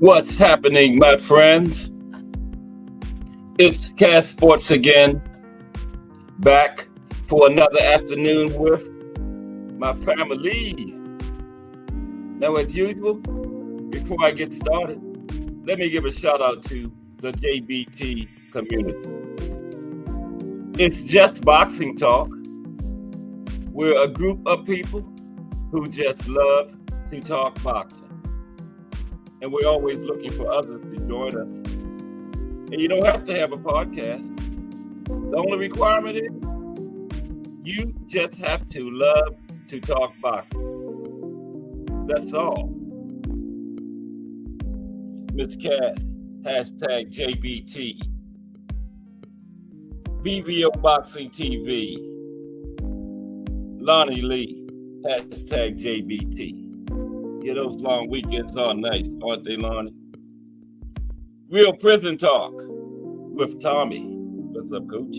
What's happening, my friends? It's Cast Sports again, back for another afternoon with my family. Now, as usual, before I get started, let me give a shout out to the JBT community. It's just boxing talk. We're a group of people who just love to talk boxing. And we're always looking for others to join us. And you don't have to have a podcast. The only requirement is you just have to love to talk boxing. That's all. Miss Cass, hashtag JBT. BVO Boxing TV. Lonnie Lee, hashtag JBT. Yeah, those long weekends are nice, aren't they, Lonnie? Real Prison Talk with Tommy. What's up, Coach?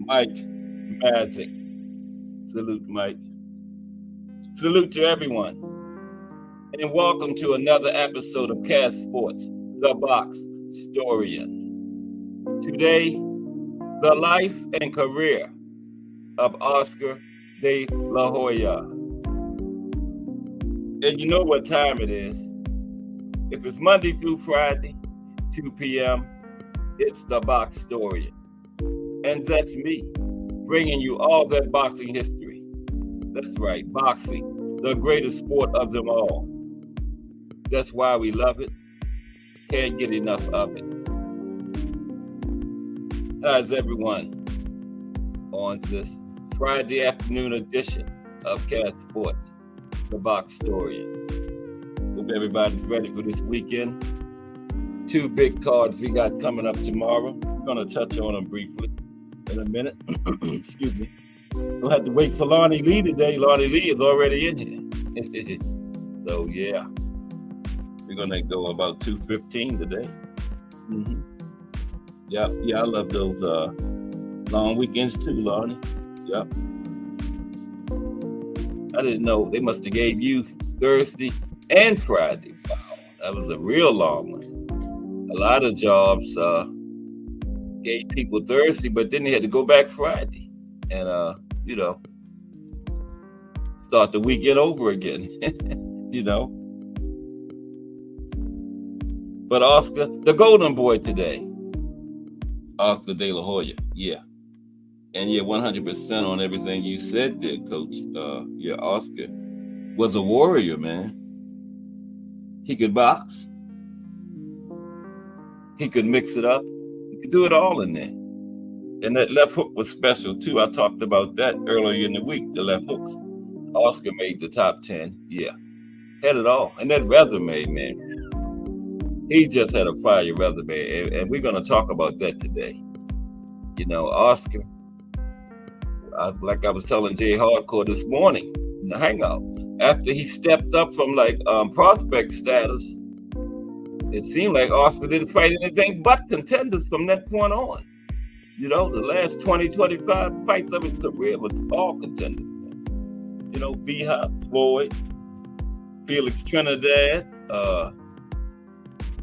Mike Mazik. Salute, Mike. Salute to everyone. And welcome to another episode of Cast Sports, the Box Historian. Today, the life and career of Oscar de la Hoya. And you know what time it is. If it's Monday through Friday, 2 p.m., it's the Box Historian. And that's me, bringing you all that boxing history. That's right, boxing, the greatest sport of them all. That's why we love it. Can't get enough of it. How's everyone on this Friday afternoon edition of Cast Sports, the Box Historian? Hope everybody's ready for this weekend. Two big cards we got coming up tomorrow. We're going to touch on them briefly in a minute. Excuse me. We'll have to wait for Lonnie Lee today. Lonnie Lee is already in here. So, yeah. We're going to go about 2:15 today. Mm-hmm. Yeah, I love those long weekends too, Lonnie. Yep. I didn't know. They must have gave you Thursday and Friday. Wow, that was a real long one. A lot of jobs gave people Thursday, but then they had to go back Friday and, start the weekend over again, But Oscar, the golden boy today, Oscar de la Hoya, yeah. And yeah, 100% on everything you said there, Coach. Oscar was a warrior, man. He could box. He could mix it up. He could do it all in there. And that left hook was special, too. I talked about that earlier in the week, the left hooks. Oscar made the top 10. Yeah. Had it all. And that resume, man. He just had a fire resume. And we're going to talk about that today. Oscar, like I was telling Jay Hardcore this morning in the hangout, after he stepped up from prospect status, it seemed like Oscar didn't fight anything but contenders from that point on. The last 20, 25 fights of his career was all contenders. B-Hop, Floyd, Felix Trinidad,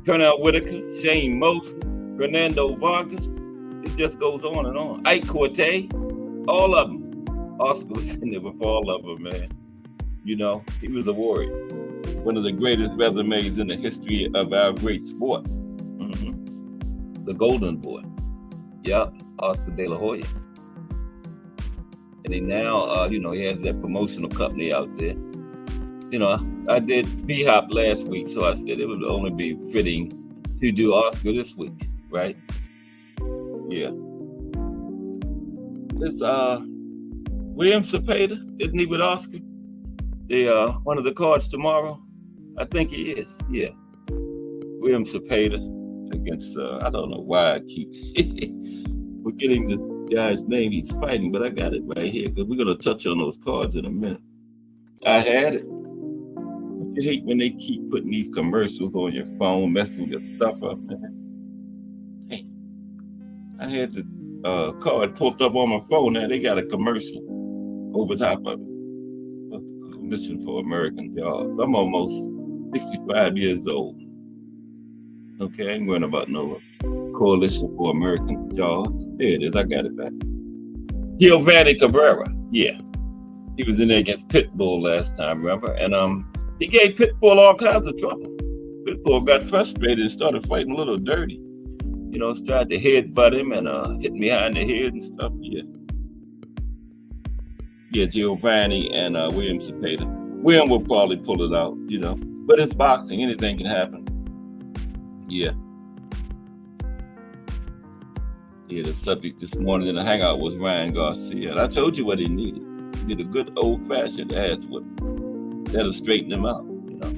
Pernell Whitaker, Shane Mosley, Fernando Vargas. It just goes on and on. Ike Corte, all of them. Oscar was in there with all of them, man. He was a warrior. One of the greatest resumes in the history of our great sport. Mm-hmm. The golden boy. Yep, Oscar de la Hoya. And he now, he has that promotional company out there. I did B-Hop last week, so I said it would only be fitting to do Oscar this week, right? Yeah. It's William Cepeda, isn't he with Oscar? One of the cards tomorrow. I think he is. Yeah. William Cepeda against I don't know why I keep forgetting this guy's name he's fighting, but I got it right here because we're gonna touch on those cards in a minute. I had it. I hate when they keep putting these commercials on your phone, messing your stuff up, man. Hey, I had the card pulled up on my phone. Now they got a commercial over top of it. Mission for American Jobs. I'm almost 65 years old. Okay, I ain't worrying about no Coalition for American Jobs. There it is. I got it back. Giovanni Cabrera. Yeah. He was in there against Pitbull last time, remember? And he gave Pitbull all kinds of trouble. Pitbull got frustrated and started fighting a little dirty. You know, tried to headbutt him and hit him behind the head and stuff. Yeah. Yeah, Giovanni and William Cepeda. William will probably pull it out, you know. But it's boxing. Anything can happen. Yeah. Yeah, the subject this morning in the hangout was Ryan Garcia. And I told you what he needed. He needed a good old-fashioned ass whipping. That'll straighten him out, you know.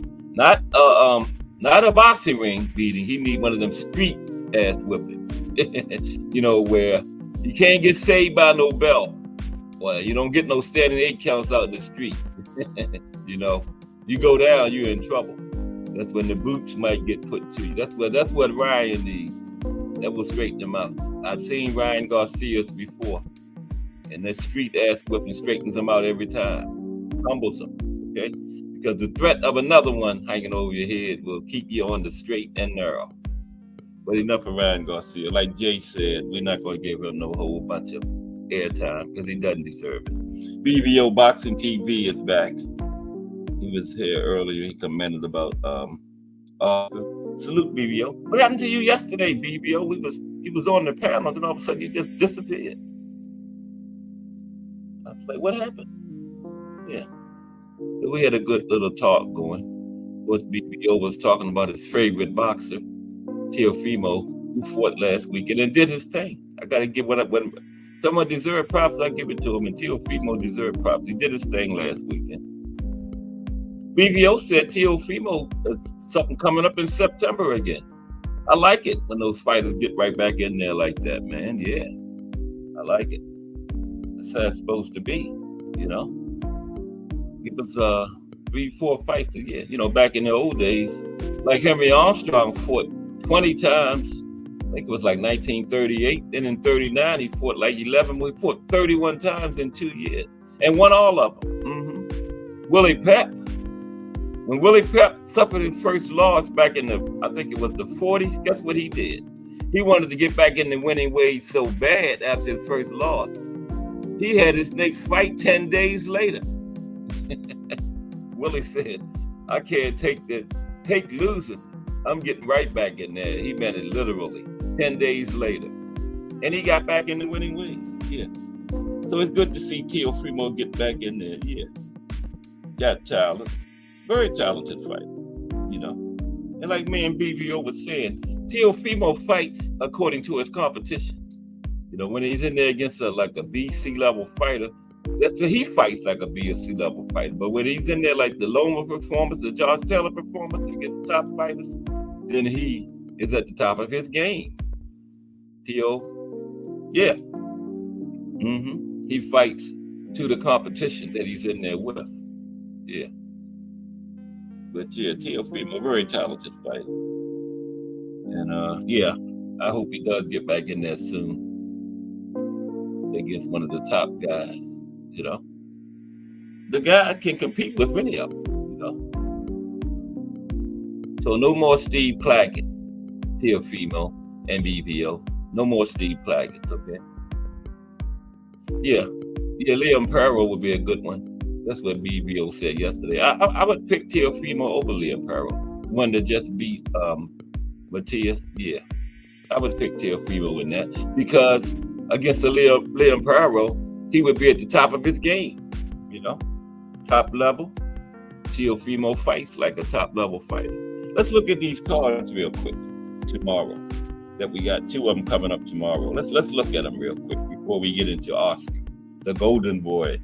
Not a boxing ring beating. He need one of them street ass whippings. You know, where you can't get saved by no bell. Well, you don't get no standing 8 counts out in the street. You know, you go down, you're in trouble. That's when the boots might get put to you. That's what Ryan needs. That will straighten him out. I've seen Ryan Garcia's before, and that street ass whipping straightens him out every time. Humbles him, okay? Because the threat of another one hanging over your head will keep you on the straight and narrow. But enough of Ryan Garcia. Like Jay said, we're not going to give him no whole bunch of airtime because he doesn't deserve it. BBO Boxing TV is back. He was here earlier. He commented about salute BBO. What happened to you yesterday, BBO? He was on the panel, and then all of a sudden you just disappeared. I was like, what happened? Yeah. So we had a good little talk going. What BBO was talking about his favorite boxer, Teofimo, who fought last weekend and did his thing. I gotta give when someone deserved props, I give it to him, and Teofimo deserved props. He did his thing last weekend. BBO said Teofimo is something coming up in September again. I like it when those fighters get right back in there like that, man. Yeah, I like it. That's how it's supposed to be, you know. It was 3-4 fights a year. You know, back in the old days, like Henry Armstrong fought 20 times. I think it was like 1938. Then in 39, he fought like 11. We fought 31 times in 2 years and won all of them. Willie Pep. When Willie Pep suffered his first loss back in I think it was the 40s, guess what he did? He wanted to get back in the winning ways so bad after his first loss. He had his next fight 10 days later. Willie said, I can't take losing. I'm getting right back in there. He meant it literally. 10 days later. And he got back in the winning ways. Yeah. So it's good to see Teofimo get back in there. Yeah. Got talent. Very talented fighter, you know. And like me and BBO was saying, Teofimo fights according to his competition. You know, when he's in there against like a B, C level fighter, he fights like a B or C level fighter. But when he's in there like the Loma performance, the Josh Taylor performance against top fighters, then he is at the top of his game. Teo, yeah. He fights to the competition that he's in there with. Yeah. But yeah, Teofimo, very talented fighter. And yeah, I hope he does get back in there soon against one of the top guys, you know. The guy can compete with any of them, you know. So no more Steve Plackett, Teofimo, and BBO. No more Steve Plackett, okay? Yeah, Liam Perro would be a good one. That's what BBO said yesterday. I would pick Teofimo over Liam Perro, one that just beat Matias. Yeah, I would pick Teofimo in that because against the Liam Perro, he would be at the top of his game. You know, top level. Teofimo fights like a top level fighter. Let's look at these cards real quick tomorrow. That we got 2 of them coming up tomorrow. Let's look at them real quick before we get into Oscar, the Golden Boy.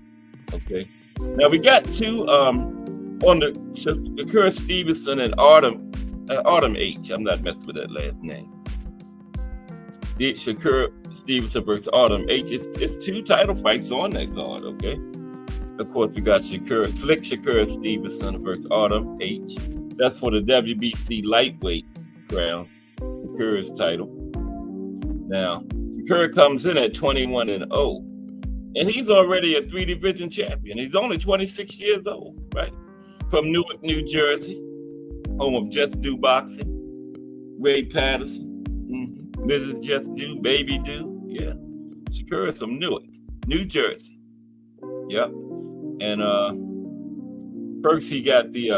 Okay. Now we got 2 on the Shakur Stevenson and Autumn H. I'm not messing with that last name. Shakur Stevenson versus Autumn H. It's 2 title fights on that card, okay? Of course, we got Slick Shakur Stevenson versus Autumn H. That's for the WBC lightweight crown, Shakur's title. Now, Shakur comes in at 21-0. And he's already a 3-division champion. He's only 26 years old, right? From Newark, New Jersey, home of Just Do Boxing. Ray Patterson, Mrs. Just Do, Baby Do, yeah. Shakur is from Newark, New Jersey. Yep. And first he got the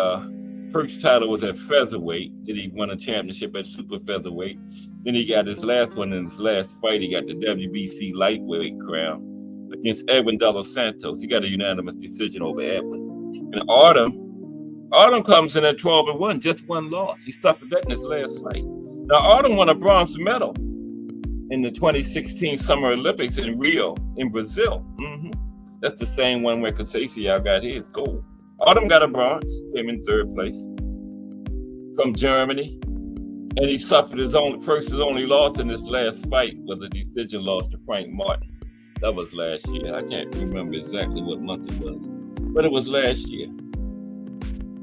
first title was at featherweight. Then he won a championship at super featherweight. Then he got his last one in his last fight. He got the WBC lightweight crown against Edwin De Los Santos. He got a unanimous decision over Edwin. And Autumn comes in at 12-1, just one loss. He suffered that in his last fight. Now Autumn won a bronze medal in the 2016 Summer Olympics in Rio, in Brazil. That's the same one where Conceição got his gold. Autumn got a bronze, came in third place from Germany. And he suffered his only loss in his last fight was a decision loss to Frank Martin. That was last year. I can't remember exactly what month it was, but it was last year.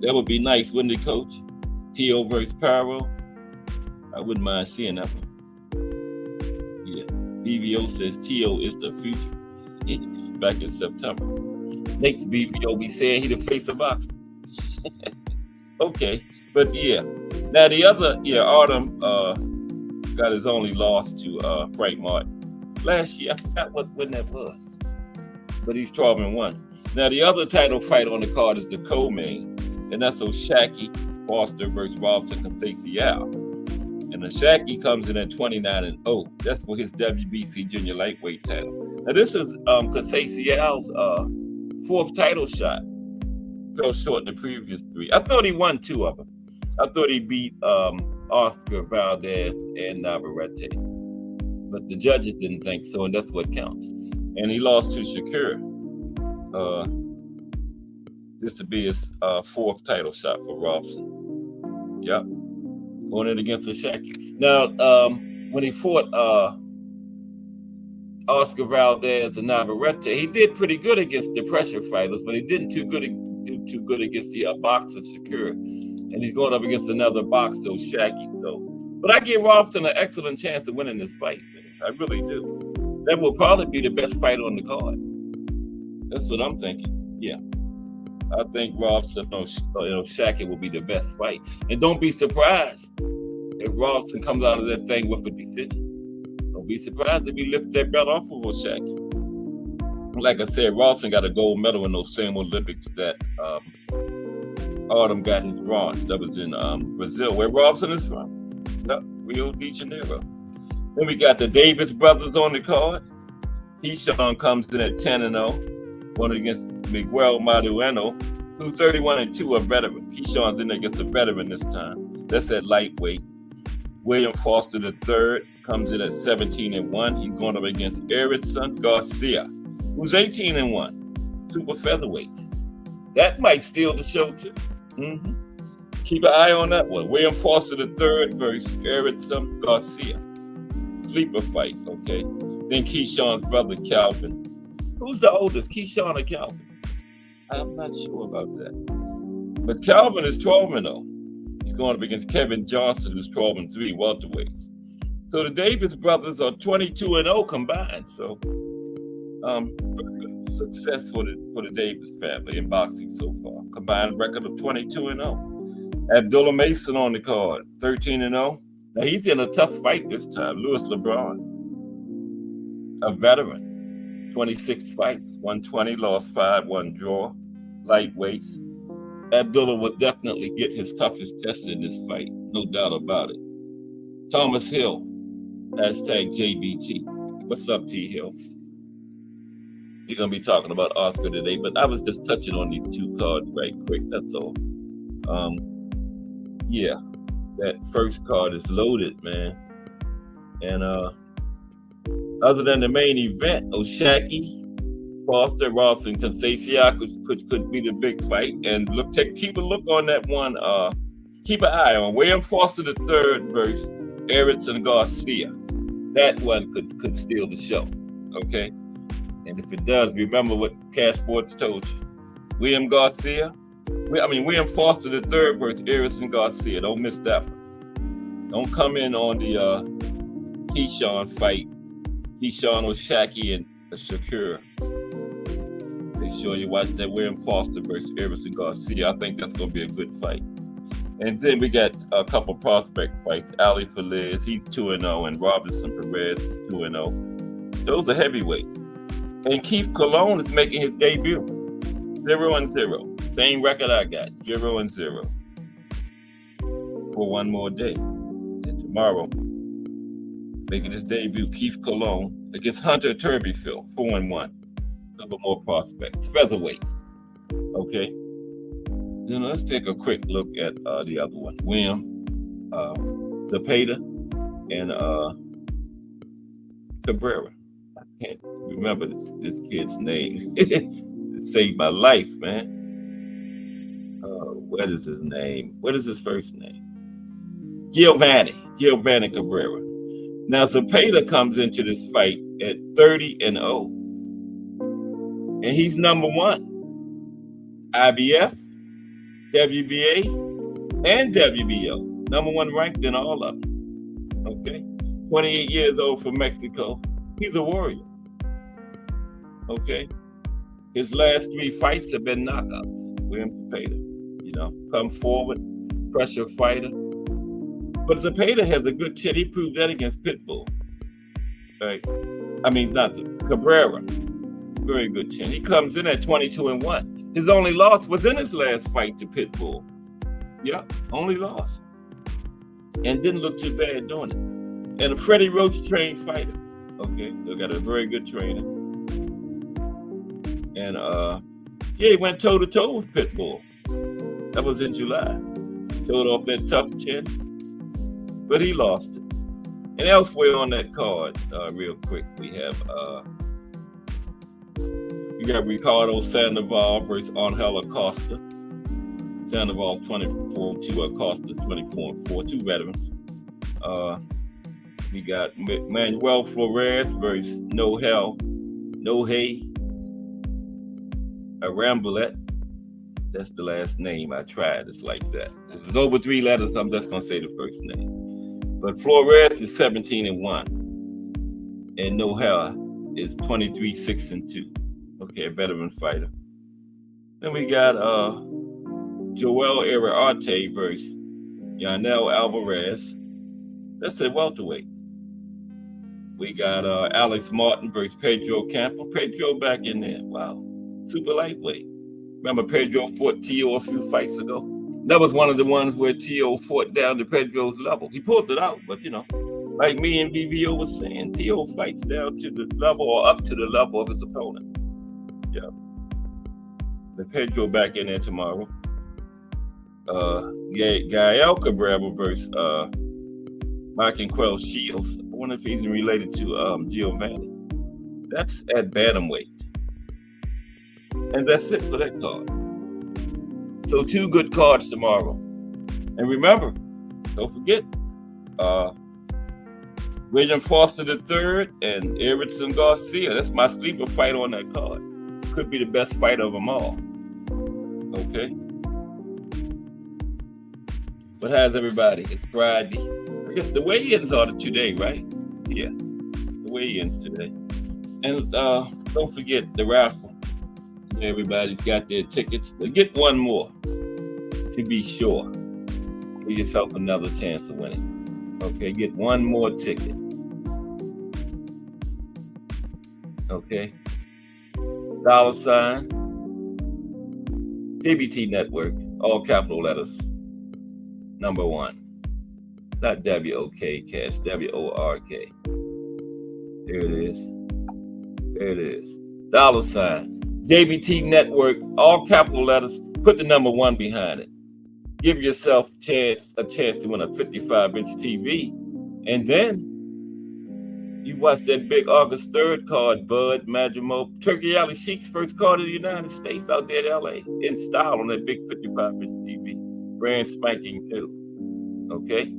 That would be nice, wouldn't it, Coach? T.O. versus Paro. I wouldn't mind seeing that one. Yeah. BVO says T.O. is the future. Back in September. Next BVO be saying he the face of boxing. Okay. But yeah. Now the other, Autumn got his only loss to Frank Martin. Last year, I forgot when that was. But he's 12-1. Now the other title fight on the card is the co-main. And that's O'Shaquie Foster versus Robson Conceição. And O'Shaquie comes in at 29-0. That's for his WBC junior lightweight title. Now this is Conceição's fourth title shot. Fell short in the previous three. I thought he won two of them. I thought he beat Oscar Valdez and Navarrete. But the judges didn't think so, and that's what counts. And he lost to Shakur. This would be his fourth title shot for Robson. Yep. Going in against O'Shaquie. Now, when he fought Oscar Valdez and Navarrete, he did pretty good against the pressure fighters, but he didn't do too good against the boxer Shakur. And he's going up against another boxer, O'Shaquie. So, but I give Robson an excellent chance of winning this fight. Man. I really do. That will probably be the best fight on the card. That's what I'm thinking. Yeah. I think Robson and O'Shaquie will be the best fight. And don't be surprised if Robson comes out of that thing with a decision. Don't be surprised if he lifts that belt off of O'Shaquie. Like I said, Robson got a gold medal in those same Olympics that Autumn got his bronze. That was in Brazil, where Robson is from. Yep, Rio de Janeiro. Then we got the Davis brothers on the card. Keyshawn comes in at 10-0, one against Miguel Madueno, who's 31-2, a veteran. Keyshawn's in there against a veteran this time. That's at lightweight. William Foster III comes in at 17-1. He's going up against Erickson Garcia, who's 18-1, super featherweights. That might steal the show too. Keep an eye on that one. William Foster III versus Erickson Garcia. Sleeper fight, okay? Then Keyshawn's brother, Calvin. Who's the oldest, Keyshawn or Calvin? I'm not sure about that. But Calvin is 12-0. He's going up against Kevin Johnson, who's 12-3, welterweights. So the Davis brothers are 22-0 combined. So success for the Davis family in boxing so far. Combined record of 22-0. Abdullah Mason on the card, 13-0. Now he's in a tough fight this time. Louis LeBron, a veteran, 26 fights, 120, lost 5, 1 draw, lightweights. Abdullah will definitely get his toughest test in this fight, no doubt about it. Thomas Hill, hashtag JBT. What's up, T Hill? We're going to be talking about Oscar today, but I was just touching on these two cards right quick, that's all. Yeah, that first card is loaded, man. And other than the main event, O'Shaquie, Foster, Robson, Conceição could be the big fight. And keep a look on that one. Keep an eye on William Foster III versus Erickson Garcia. That one could steal the show. Okay. And if it does, remember what Cash Sports told you. William Foster III versus Erickson Garcia. Don't miss that one. Don't come in on the Keyshawn fight. Keyshawn, O'Shaquie, and Shakur. Make sure you watch that William Foster versus Erickson Garcia. I think that's going to be a good fight. And then we got a couple prospect fights. Ali Feliz, he's 2-0, and Robinson Perez is 2-0. Those are heavyweights. And Keith Colon is making his debut. 0-0. Same record I got. 0-0. For one more day. And tomorrow, making his debut, Keith Colon against Hunter Turbyfield, 4-1. Couple more prospects. Featherweights. Okay. Then let's take a quick look at the other one. William Zepeda and Cabrera. I can't remember this kid's name. It saved my life, man. What is his name? What is his first name? Giovanni Cabrera. Now Zepeda comes into this fight at 30-0. And he's number one. IBF, WBA, and WBO. Number one ranked in all of them. Okay? 28 years old from Mexico. He's a warrior. Okay? His last 3 fights have been knockouts. William Zepeda. You know, come forward, pressure fighter. But Zepeda has a good chin. He proved that against Pitbull. Right? I mean, not Cabrera. Very good chin. He comes in at 22-1. His only loss was in his last fight to Pitbull. Yeah, only loss. And didn't look too bad doing it. And a Freddie Roach trained fighter. Okay, so got a very good trainer. And he went toe-to-toe with Pitbull. That was in July. Showed off that tough chin. But he lost it. And elsewhere on that card, real quick, we have you got Ricardo Sandoval versus Angel Acosta. Sandoval 24-2, Acosta 24-4, 2 veterans. We got Manuel Flores versus Nohey Arambulet. That's the last name I tried. It's like that. If it's over 3 letters, I'm just gonna say the first name. But Flores is 17-1, and Nohey is 23-6-2. Okay, a veteran fighter. Then we got Joel Iriarte versus Yanel Alvarez. That's a welterweight. We got Alex Martin versus Pedro Campo. Pedro back in there. Wow. Super lightweight. Remember Pedro fought Tio a few fights ago? That was one of the ones where Tio fought down to Pedro's level. He pulled it out, but you know, like me and VVO was saying, Tio fights down to the level or up to the level of his opponent. Yeah. The Pedro back in there tomorrow. Gael Cabrera versus Marquinquel Shields. I wonder if he's related to Giovanni. That's at bantamweight. And that's it for that card. So 2 good cards tomorrow. And remember, don't forget, William Foster III and Erickson Garcia. That's my sleeper fight on that card. Could be the best fight of them all. Okay? But how's everybody? It's Friday. I guess the weigh-ins are today, right? Yeah, the weigh-ins today. And don't forget the raffle. Everybody's got their tickets, but get one more to be sure. Give yourself another chance of winning. Okay, get one more ticket. Okay. $, DBT Network, all capital letters, number 1. Not W-O-K, cash, W-O-R-K. There it is. There it is. $, JBT Network, all capital letters, put the number 1 behind it. Give yourself a chance to win a 55-inch TV. And then you watch that big August 3rd card, Bud, Majimo, Turkey Alley Sheik's first card of the United States out there in LA, in style on that big 55-inch TV. Brand spanking new. Okay?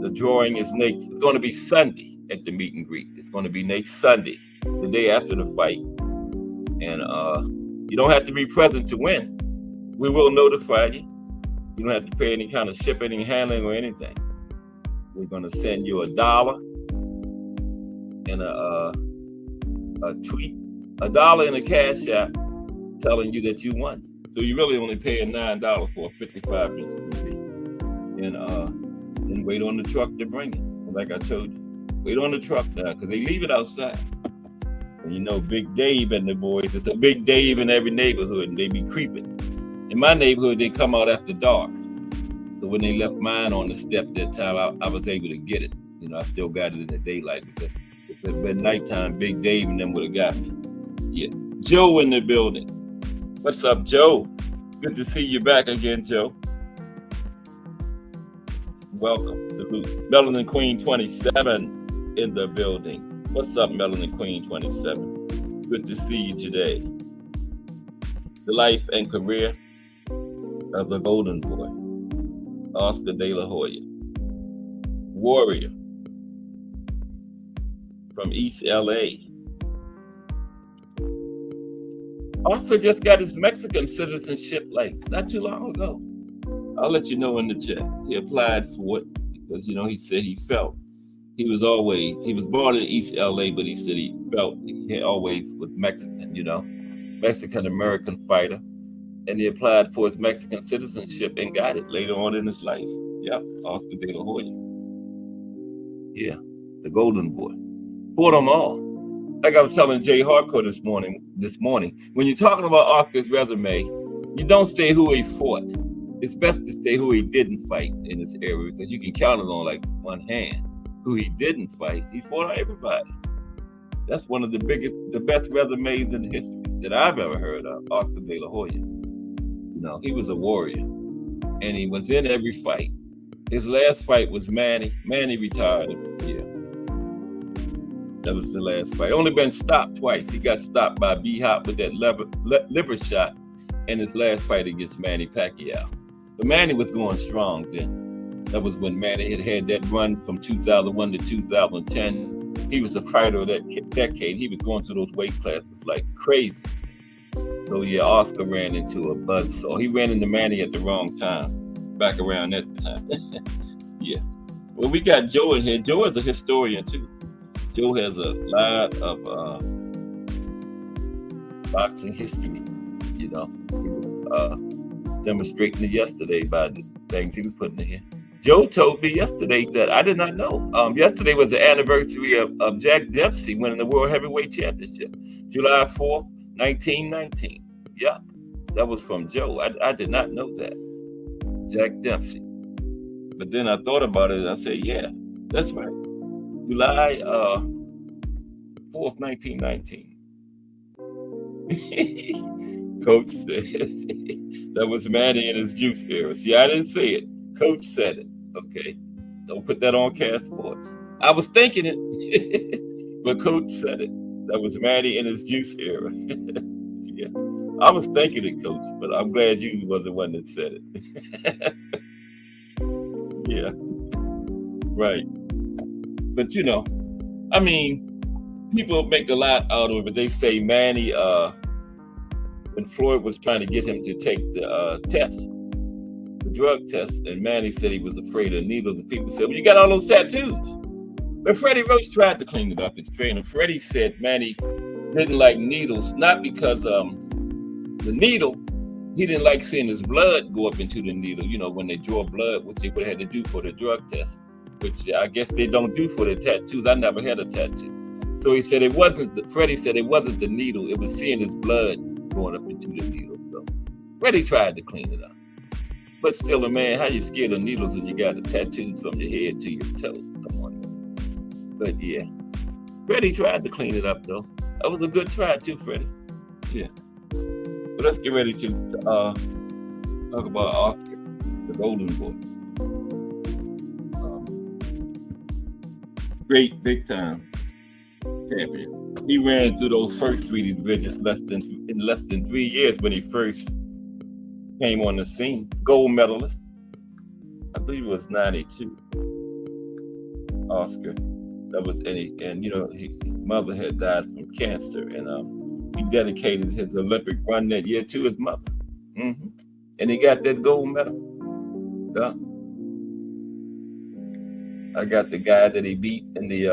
The drawing is next. It's going to be Sunday at the meet and greet. It's going to be next Sunday, the day after the fight. And you don't have to be present to win. We will notify you. You don't have to pay any kind of shipping and handling or anything. We're going to send you $1 and a tweet, $1 in a cash app telling you that you won. So you're really only paying $9 for a 55-inch TV. and wait on the truck to bring it. Like I told you, wait on the truck now because they leave it outside. And you know, Big Dave and the boys, it's a Big Dave in every neighborhood, and they be creeping. In my neighborhood, they come out after dark. So when they left mine on the step that time, I was able to get it. You know, I still got it in the daylight because if it had been nighttime, Big Dave and them would have got me. Yeah. Joe in the building. What's up, Joe? Good to see you back again, Joe. Welcome. Salute. Melanin Queen 27 in the building. What's up, Melanin Queen 27? Good to see you today. The life and career of the Golden Boy, Oscar De La Hoya, warrior from East LA. Also just got his Mexican citizenship like not too long ago. I'll let you know in the chat. He applied for it because, you know, he said he felt he was born in East LA, but he said he felt he always was Mexican, you know, Mexican American fighter. And he applied for his Mexican citizenship and got it later on in his life. Yeah, Oscar De La Hoya. Yeah, the Golden Boy. For them all. Like I was telling Jay Hardcore this morning, when you're talking about Oscar's resume, you don't say who he fought. It's best to say who he didn't fight in this area because you can count it on like one hand. Who he didn't fight, he fought on everybody. That's one of the best resumes in history that I've ever heard of, Oscar De La Hoya. You know, he was a warrior and he was in every fight. His last fight was Manny. Manny retired. Yeah. That was the last fight. Only been stopped twice. He got stopped by B-Hop with that liver shot in his last fight against Manny Pacquiao. But Manny was going strong then. That was when Manny had that run from 2001 to 2010. He was the fighter of that decade. He was going through those weight classes like crazy. So yeah, Oscar ran into a buzzsaw. He ran into Manny at the wrong time, back around that time. Yeah. Well, we got Joe in here. Joe is a historian too. Joe has a lot of boxing history. You know, he was demonstrating it yesterday by the things he was putting in here. Joe told me yesterday that I did not know. Yesterday was the anniversary of Jack Dempsey winning the World Heavyweight Championship, July 4th, 1919. Yep, that was from Joe. I did not know that. Jack Dempsey. But then I thought about it and I said, yeah, that's right. July 4th, 1919. Coach says that was Manny in his juice era. See, I didn't say it. Coach said it. Okay. Don't put that on Cast Sports. I was thinking it, but Coach said it. That was Manny in his juice era. Yeah. I was thinking it, Coach, but I'm glad you were the one that said it. Yeah. Right. But you know, I mean, people make a lot out of it. They say Manny, when Floyd was trying to get him to take the test, the drug test, and Manny said he was afraid of needles, and people said, well, you got all those tattoos. But Freddie Roach tried to clean it up, his trainer. Freddie said Manny didn't like needles, not because the needle, he didn't like seeing his blood go up into the needle, you know, when they draw blood, which they would have had to do for the drug test, which I guess they don't do for the tattoos. I never had a tattoo. So he said Freddie said it wasn't the needle, it was seeing his blood going up into the needle. So Freddie tried to clean it up. But still, man, how you scared of needles and you got the tattoos from your head to your toe? Come on. But yeah, Freddie tried to clean it up, though. That was a good try, too, Freddie. Yeah. But let's get ready to talk about Oscar, the Golden Boy. Great big time champion. He ran through those first three divisions in less than 3 years when he first came on the scene. Gold medalist. I believe it was 92. Oscar. That was and you know, his mother had died from cancer, and he dedicated his Olympic run that year to his mother. Mm-hmm. And he got that gold medal. Yeah. I got the guy that he beat in the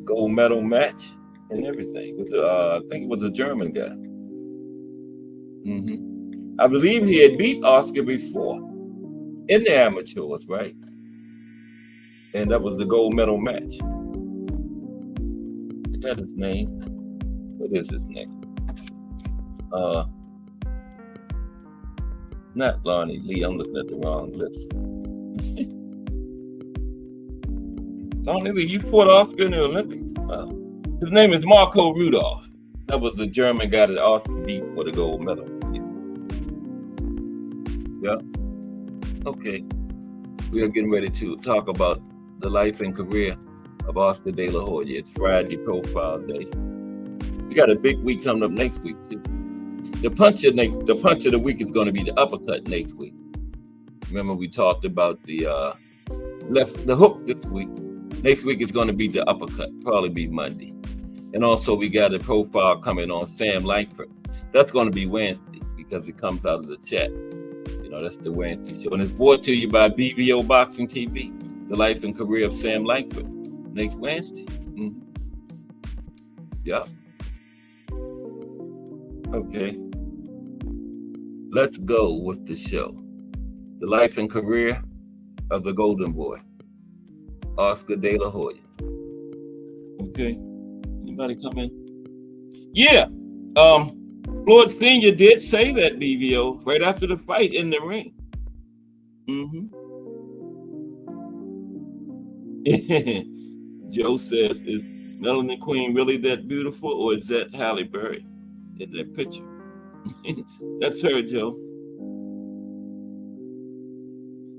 gold medal match and everything. I think it was a German guy. Mm-hmm. I believe he had beat Oscar before in the amateurs, right? And that was the gold medal match. Is that his name? What is his name? Not Lonnie Lee. I'm looking at the wrong list. Lonnie Lee, you fought Oscar in the Olympics. His name is Marco Rudolph. That was the German guy that Oscar beat for the gold medal. Yeah. Okay. We are getting ready to talk about the life and career of Oscar De La Hoya. It's Friday Profile Day. We got a big week coming up next week too. The punch of the week is going to be the uppercut next week. Remember we talked about the hook this week. Next week is going to be the uppercut, probably be Monday. And also we got a profile coming on Sam Langford. That's going to be Wednesday because it comes out of the chat. You know, that's the Wednesday show. And it's brought to you by BVO Boxing TV, the life and career of Sam Langford, next Wednesday. Mm-hmm. Yeah. Okay. Let's go with the show. The life and career of the Golden Boy, Oscar De La Hoya. Okay. Anybody come in? Yeah. Floyd Sr. did say that, BVO, right after the fight in the ring. Mm-hmm. Joe says, is Melanie Queen really that beautiful, or is that Halle Berry in that picture? That's her, Joe.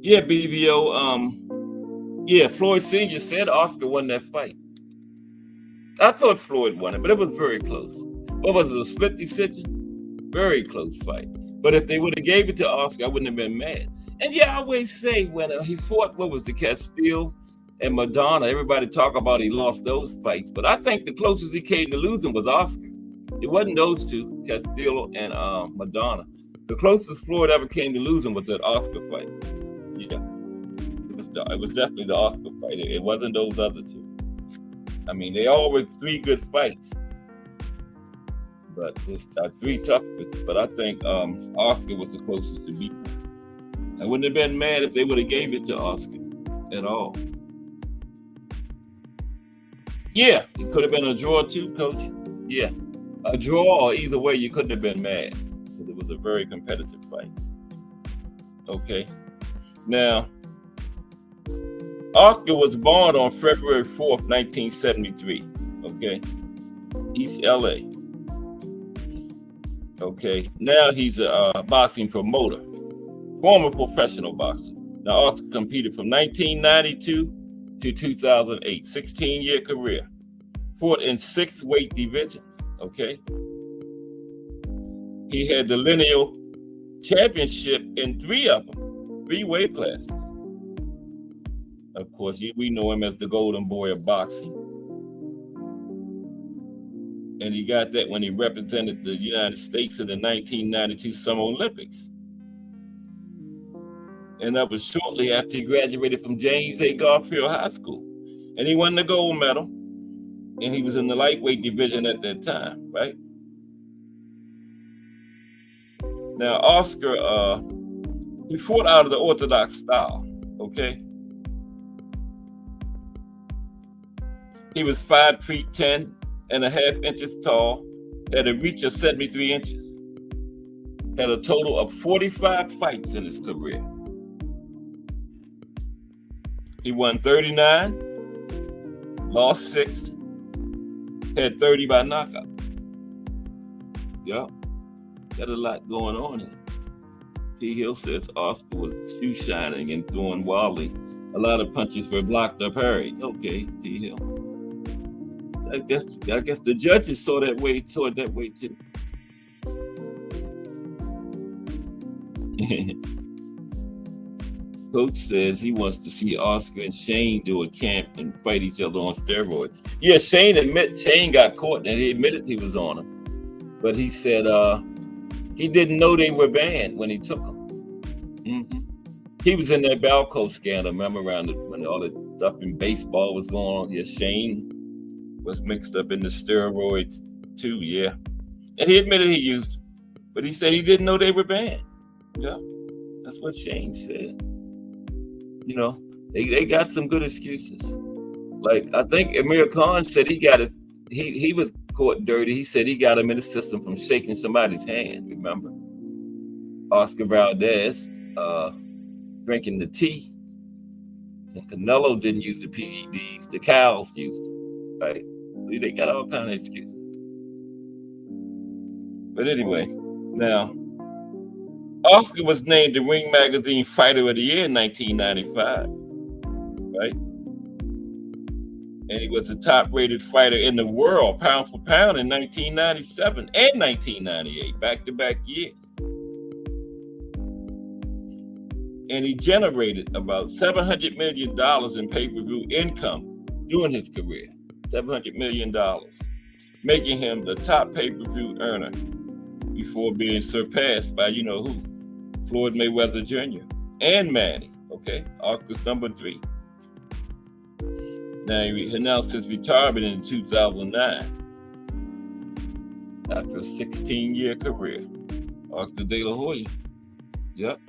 Yeah, BVO. Yeah, Floyd Sr. said Oscar won that fight. I thought Floyd won it, but it was very close. What was it, a split decision? Very close fight. But if they would have gave it to Oscar, I wouldn't have been mad. And yeah, I always say when he fought, what was it, Castile and Madonna, everybody talk about he lost those fights. But I think the closest he came to losing was Oscar. It wasn't those two, Castillo and Madonna. The closest Floyd ever came to losing was that Oscar fight. Yeah, it was definitely the Oscar fight. It wasn't those other two. I mean, they all were three good fights, but it's three tough fights. But I think Oscar was the closest to beat him. I wouldn't have been mad if they would have gave it to Oscar at all. Yeah, it could have been a draw too, Coach. Yeah. A draw, or either way, you couldn't have been mad because it was a very competitive fight. Okay. Now, Oscar was born on February 4th, 1973. Okay. East LA. Okay. Now he's a boxing promoter, former professional boxer. Now, Oscar competed from 1992 to 2008, 16-year career. Fought in 6 weight divisions. Okay. He had the lineal championship in 3 of them, 3 weight classes. Of course, we know him as the Golden Boy of boxing. And he got that when he represented the United States in the 1992 Summer Olympics. And that was shortly after he graduated from James A. Garfield High School. And he won the gold medal. And he was in the lightweight division at that time, right? Now, Oscar, he fought out of the orthodox style, okay? He was 5 feet 10.5 inches tall, had a reach of 73 inches, had a total of 45 fights in his career. He won 39, lost 6, had 30 by knockout. Yep, got a lot going on here. T. Hill says Oscar was shoe shining and throwing wildly. A lot of punches were blocked or parried. Okay, T. Hill. I guess the judges saw it that way too. Coach says he wants to see Oscar and Shane do a camp and fight each other on steroids. Yeah, Shane got caught and he admitted he was on them. But he said he didn't know they were banned when he took them. Mm-hmm. He was in that Balco scandal, remember, around when all the stuff in baseball was going on. Yeah, Shane was mixed up in the steroids too, yeah. And he admitted he used them. But he said he didn't know they were banned. Yeah, that's what Shane said. You know, they got some good excuses. Like, I think Amir Khan said he got it. He was caught dirty. He said he got him in the system from shaking somebody's hand. Remember, Oscar Valdez drinking the tea, and Canelo didn't use the PEDs. The cows used it, right? So they got all kind of excuses. But anyway, now Oscar was named the Ring Magazine Fighter of the Year in 1995, right? And he was the top-rated fighter in the world, pound for pound, in 1997 and 1998, back-to-back years. And he generated about $700 million in pay-per-view income during his career. $700 million, making him the top pay-per-view earner before being surpassed by, you know who? Floyd Mayweather Jr. and Manny. Okay, Oscar's number 3. Now, he announced his retirement in 2009 after a 16-year career. Oscar De La Hoya. Yep.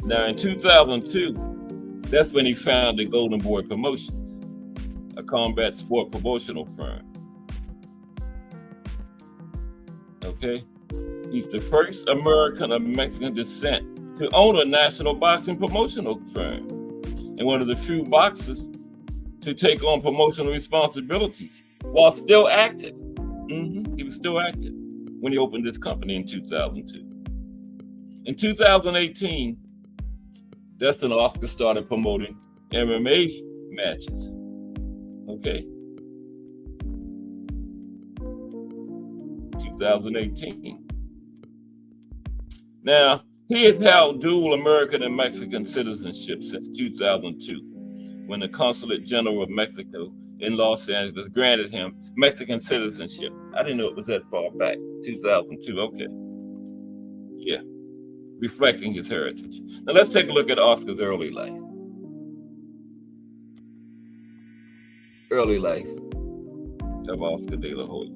Now, in 2002, that's when he founded Golden Boy Promotions, a combat sport promotional firm. Okay? He's the first American of Mexican descent to own a national boxing promotional firm, and one of the few boxers to take on promotional responsibilities while still active. He was still active when he opened this company in 2002. In 2018, that's when Oscar started promoting MMA matches. Okay. 2018. Now, he has held dual American and Mexican citizenship since 2002, when the Consulate General of Mexico in Los Angeles granted him Mexican citizenship. I didn't know it was that far back, 2002. Okay. Yeah, reflecting his heritage. Now let's take a look at Oscar's early life. Early life of Oscar De La Hoya.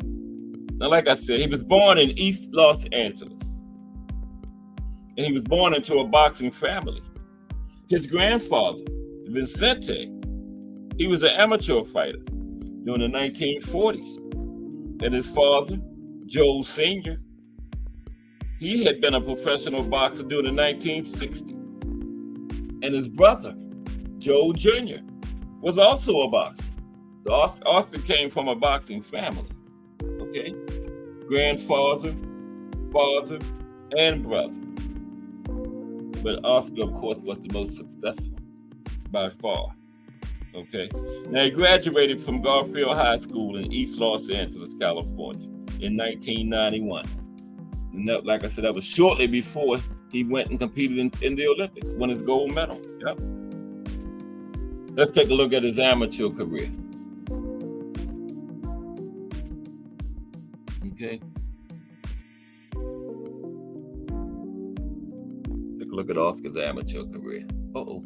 Now, like I said, he was born in East Los Angeles, and he was born into a boxing family. His grandfather, Vicente, he was an amateur fighter during the 1940s. And his father, Joe Sr., he had been a professional boxer during the 1960s. And his brother, Joe Jr., was also a boxer. So Oscar came from a boxing family, okay? Grandfather, father, and brother. But Oscar, of course, was the most successful by far. Okay. Now, he graduated from Garfield High School in East Los Angeles, California in 1991. And that, like I said, that was shortly before he went and competed in the Olympics, won his gold medal. Yep. Let's take a look at his amateur career. Okay. Take a look at Oscar's amateur career. Uh-oh.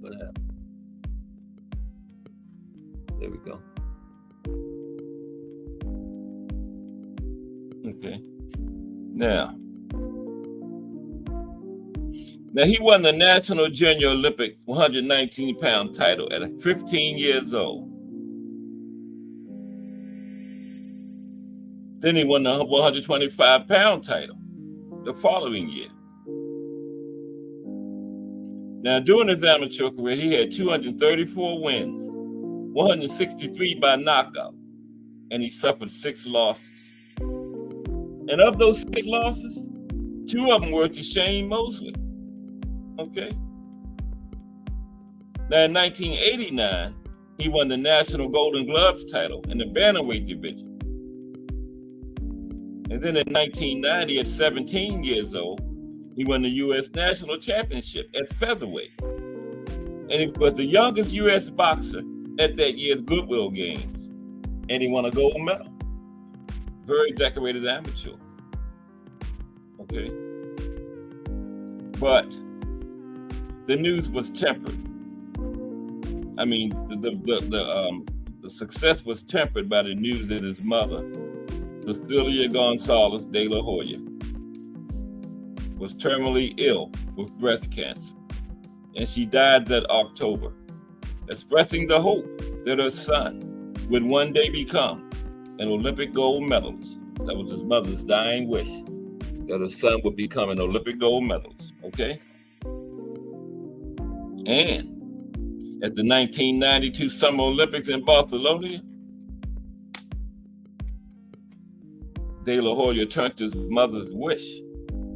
What happened? There we go. Okay. Now he won the National Junior Olympics 119-pound title at 15 years old. Then he won the 125-pound title the following year. Now, during his amateur career, he had 234 wins, 163 by knockout, and he suffered 6 losses. And of those 6 losses, 2 of them were to Shane Mosley. Okay. Now, in 1989, he won the National Golden Gloves title in the bantamweight division. And then in 1990, at 17 years old, he won the U.S. National Championship at featherweight. And he was the youngest U.S. boxer at that year's Goodwill Games. And he won a gold medal. Very decorated amateur. Okay. But the news was tempered. I mean, the success was tempered by the news that his mother, Cecilia Gonzalez de la Hoya, was terminally ill with breast cancer, and she died that October, expressing the hope that her son would one day become an Olympic gold medalist. That was his mother's dying wish, that her son would become an Olympic gold medalist, okay? And at the 1992 Summer Olympics in Barcelona, De La Hoya turned his mother's wish,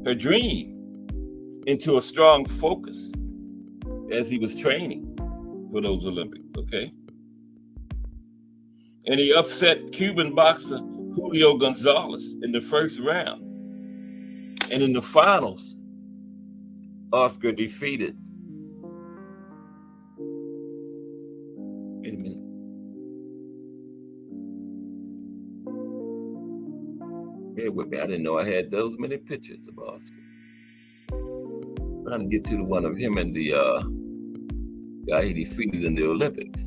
her dream, into a strong focus as he was training for those Olympics, okay? And he upset Cuban boxer Julio Gonzalez in the first round. And in the finals, Oscar defeated, wait a minute. Bear with me, I didn't know I had those many pictures of Oscar. Trying to get to the one of him and the guy he defeated in the Olympics.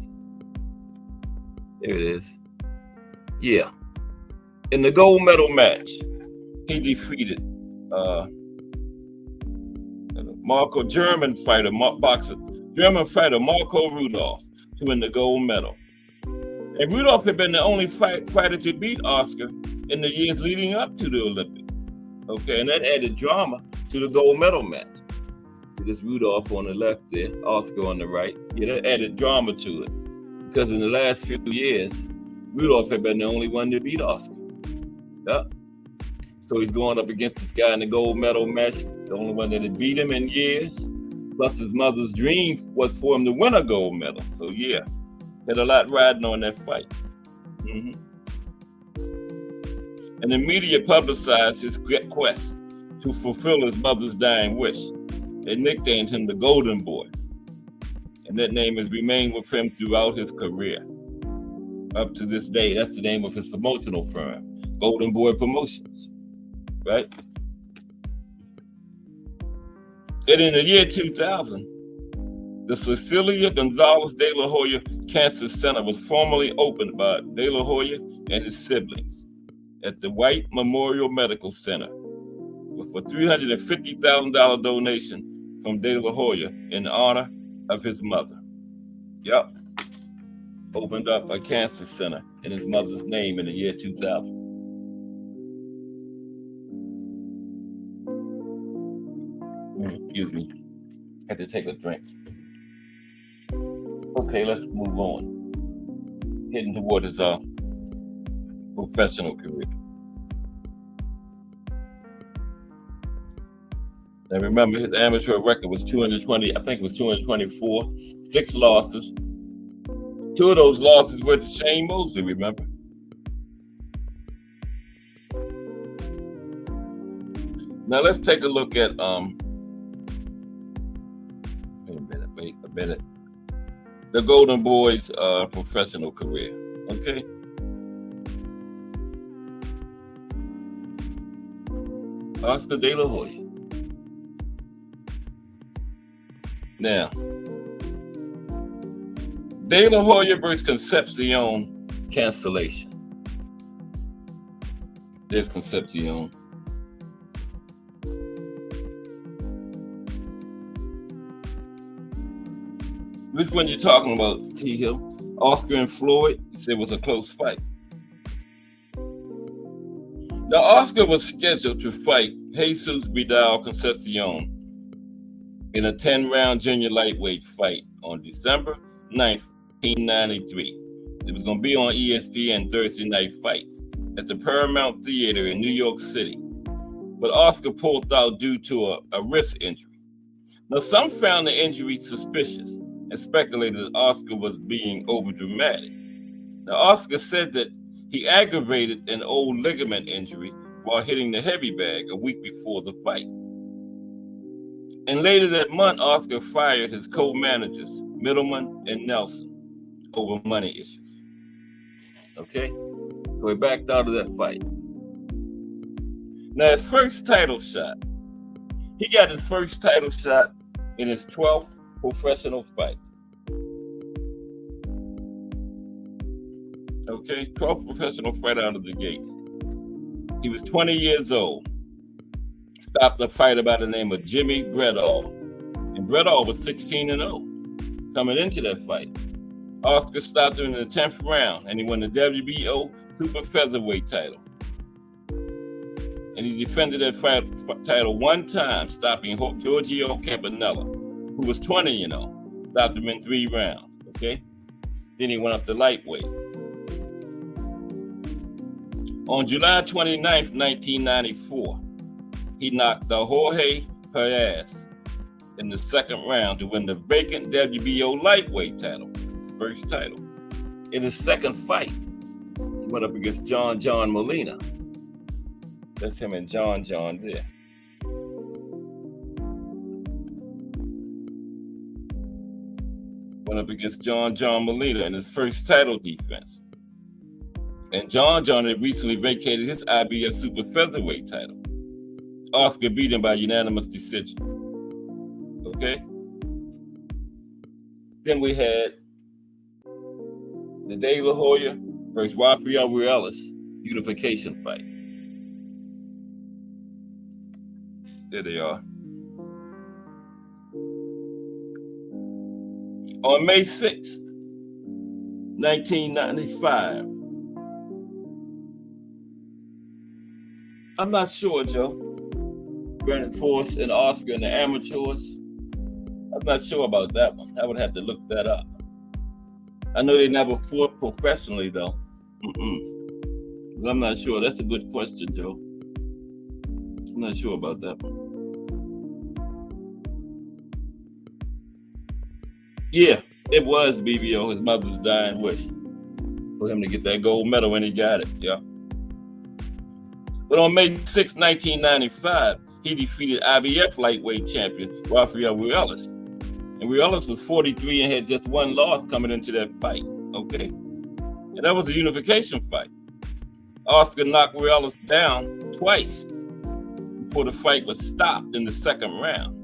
There it is. Yeah. In the gold medal match, he defeated German fighter Marco Rudolph to win the gold medal. And Rudolph had been the only fighter to beat Oscar in the years leading up to the Olympics. Okay, and that added drama to the gold medal match. This Rudolph on the left there, Oscar on the right. Yeah, that added drama to it. Because in the last few years, Rudolph had been the only one to beat Oscar. Yep. So he's going up against this guy in the gold medal match, the only one that had beat him in years. Plus his mother's dream was for him to win a gold medal. So yeah, had a lot riding on that fight. And the media publicized his quest to fulfill his mother's dying wish. They nicknamed him the Golden Boy. And that name has remained with him throughout his career. Up to this day, that's the name of his promotional firm, Golden Boy Promotions, right? And in the year 2000, the Cecilia Gonzalez de la Hoya Cancer Center was formally opened by De La Hoya and his siblings at the White Memorial Medical Center with a $350,000 donation from De La Hoya in honor of his mother. Yep. Opened up a cancer center in his mother's name in the year 2000. Excuse me. Had to take a drink. Okay, let's move on. Heading toward his professional career. Now remember, his amateur record was 220, I think it was 224, 6 losses. 2 of those losses were to Shane Mosley, remember? Now let's take a look at, wait a minute. The Golden Boy's professional career, okay? Oscar De La Hoya. Now, De La Hoya versus Concepcion cancellation. There's Concepcion. Which one you talking about, T. Hill? Oscar and Floyd? You said it was a close fight. Now, Oscar was scheduled to fight Jesus Vidal Concepcion in a 10-round junior lightweight fight on December 9th, 1993. It was going to be on ESPN Thursday Night Fights at the Paramount Theater in New York City. But Oscar pulled out due to a wrist injury. Now, some found the injury suspicious and speculated that Oscar was being overdramatic. Now, Oscar said that he aggravated an old ligament injury while hitting the heavy bag a week before the fight. And later that month, Oscar fired his co-managers, Middleman and Nelson, over money issues. Okay? So he backed out of that fight. Now, his first title shot. He got his first title shot in his 12th professional fight. Okay? 12th professional fight out of the gate. He was 20 years old. stopped a fighter by the name of Jimmy Bredahl. And Bredahl was 16-0 coming into that fight. Oscar stopped him in the 10th round, and he won the WBO super featherweight title. And he defended that title one time, stopping Giorgio Campanella, who was 20-0. Stopped him in 3 rounds, okay? Then he went up to lightweight. On July 29th, 1994, he knocked out Jorge Perez in the 2nd round to win the vacant WBO lightweight title, his first title. In his 2nd fight, he went up against John Molina. That's him and John there. Went up against John Molina in his first title defense. And John had recently vacated his IBF super featherweight title. Oscar beat him by unanimous decision. Okay? Then we had the De La Hoya versus Rafael Ruelas unification fight. There they are. On May 6th, 1995. I'm not sure, Joe. Brennan Force and Oscar and the amateurs. I'm not sure about that one. I would have to look that up. I know they never fought professionally, though. I'm not sure. That's a good question, Joe. I'm not sure about that one. Yeah, it was BBO, his mother's dying wish, for him to get that gold medal when he got it, yeah. But on May 6, 1995, he defeated IBF lightweight champion Rafael Ruelas. And Ruelas was 43 and had just 1 loss coming into that fight, okay? And that was a unification fight. Oscar knocked Ruelas down twice before the fight was stopped in the 2nd round.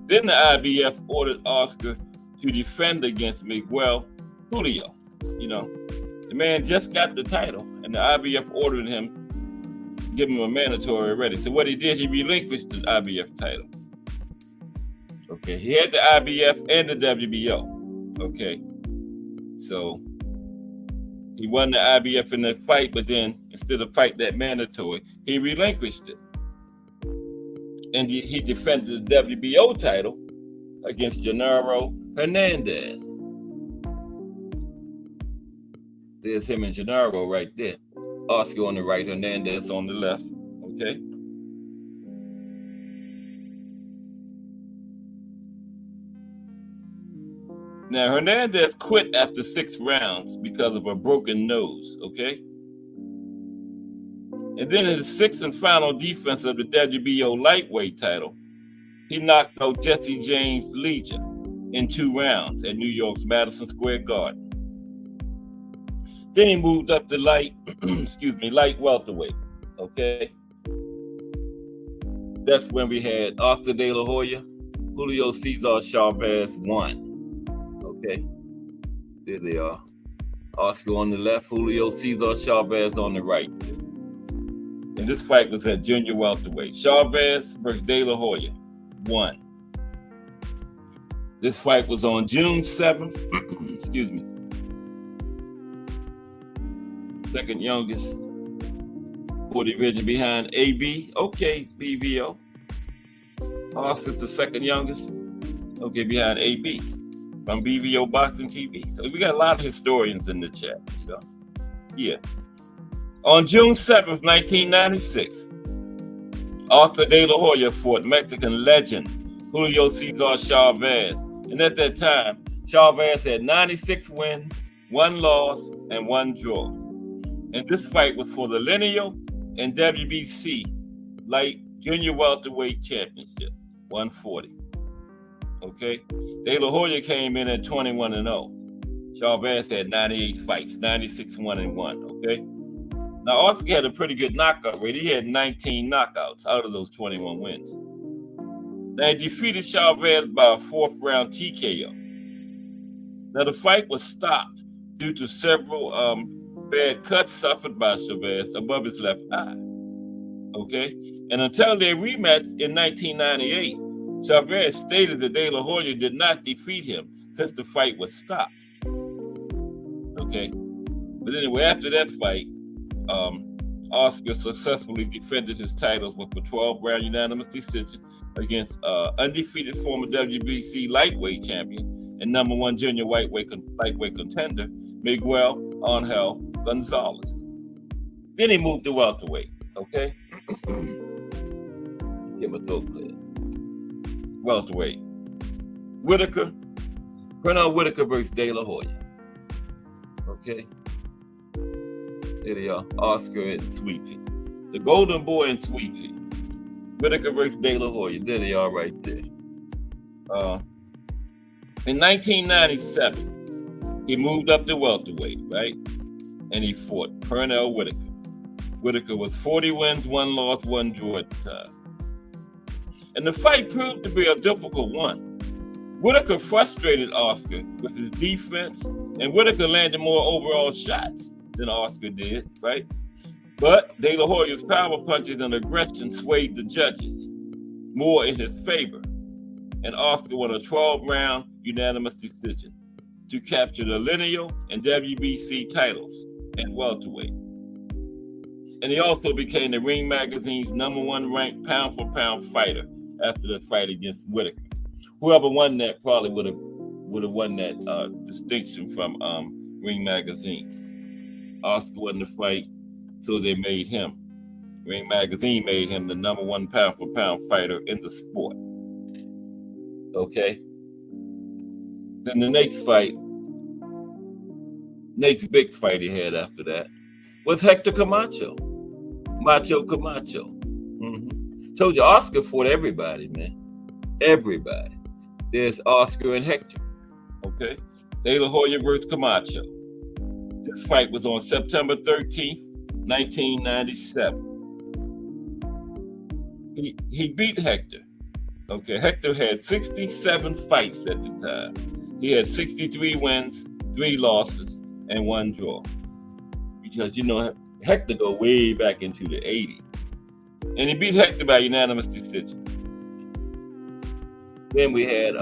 Then the IBF ordered Oscar to defend against Miguel Julio. You know, the man just got the title, and the IBF ordered him, give him a mandatory already. So what he did, he relinquished the IBF title. Okay, he had the IBF and the WBO. Okay, so he won the IBF in that fight, but then instead of fight that mandatory, he relinquished it. And he defended the WBO title against Gennaro Hernandez. There's him and Gennaro right there. Oscar on the right, Hernandez on the left. Okay. Now, Hernandez quit after 6 rounds because of a broken nose. Okay. And then in the 6th and final defense of the WBO lightweight title, he knocked out Jesse James Legia in 2 rounds at New York's Madison Square Garden. Then he moved up to light welterweight. Okay. That's when we had Oscar De La Hoya, Julio Cesar Chavez 1. Okay. There they are. Oscar on the left, Julio Cesar Chavez on the right. And this fight was at junior welterweight. Chavez versus De La Hoya, 1. This fight was on June 7th. Excuse me. 2nd youngest for the division behind AB. Okay, BBO. Oscar's the 2nd youngest. Okay, behind AB from BBO Boxing TV. So we got a lot of historians in the chat. So, yeah. On June 7th, 1996, Oscar De La Hoya fought Mexican legend Julio Cesar Chavez. And at that time, Chavez had 96 wins, 1 loss, and 1 draw. And this fight was for the lineal and WBC light junior welterweight championship, 140. Okay? De La Hoya came in at 21-0. Chavez had 98 fights, 96-1-1. Okay? Now, Oscar had a pretty good knockout rate. He had 19 knockouts out of those 21 wins. Now, he defeated Chavez by a 4th round TKO. Now, the fight was stopped due to several bad cuts suffered by Chavez above his left eye. Okay? And until their rematch in 1998, Chavez stated that De La Hoya did not defeat him since the fight was stopped. Okay. But anyway, after that fight, Oscar successfully defended his titles with a 12-round unanimous decision against undefeated former WBC lightweight champion and #1 junior lightweight contender, Miguel Angel Gonzalez. Then he moved to welterweight, okay? Get my throat clear. Welterweight. Pernell Whitaker versus De La Hoya. Okay? There they are, Oscar and Sweet Pea. The Golden Boy and Sweet Pea. Whitaker versus De La Hoya. There they are right there. In 1997, he moved up to welterweight, right? And he fought Pernell Whitaker. Whitaker was 40 wins, 1 loss, 1 draw at the time. And the fight proved to be a difficult one. Whitaker frustrated Oscar with his defense, and Whitaker landed more overall shots than Oscar did, right? But De La Hoya's power punches and aggression swayed the judges more in his favor, and Oscar won a 12-round unanimous decision to capture the lineal and WBC titles at welterweight. And he also became the Ring Magazine's #1 ranked pound-for-pound fighter after the fight against Whitaker. Whoever won that probably would have won that distinction from Ring Magazine. Oscar won the fight, so they made him. Ring Magazine made him the #1 pound-for-pound fighter in the sport. Okay. Then the next big fight he had after that was Hector Camacho. Macho Camacho. Told you, Oscar fought everybody, man. Everybody. There's Oscar and Hector. Okay. De La Hoya versus Camacho. This fight was on September 13th, 1997. He beat Hector. Okay, Hector had 67 fights at the time. He had 63 wins, 3 losses, and 1 draw. Because, you know, Hector go way back into the 80s. And he beat Hector by unanimous decision. Then we had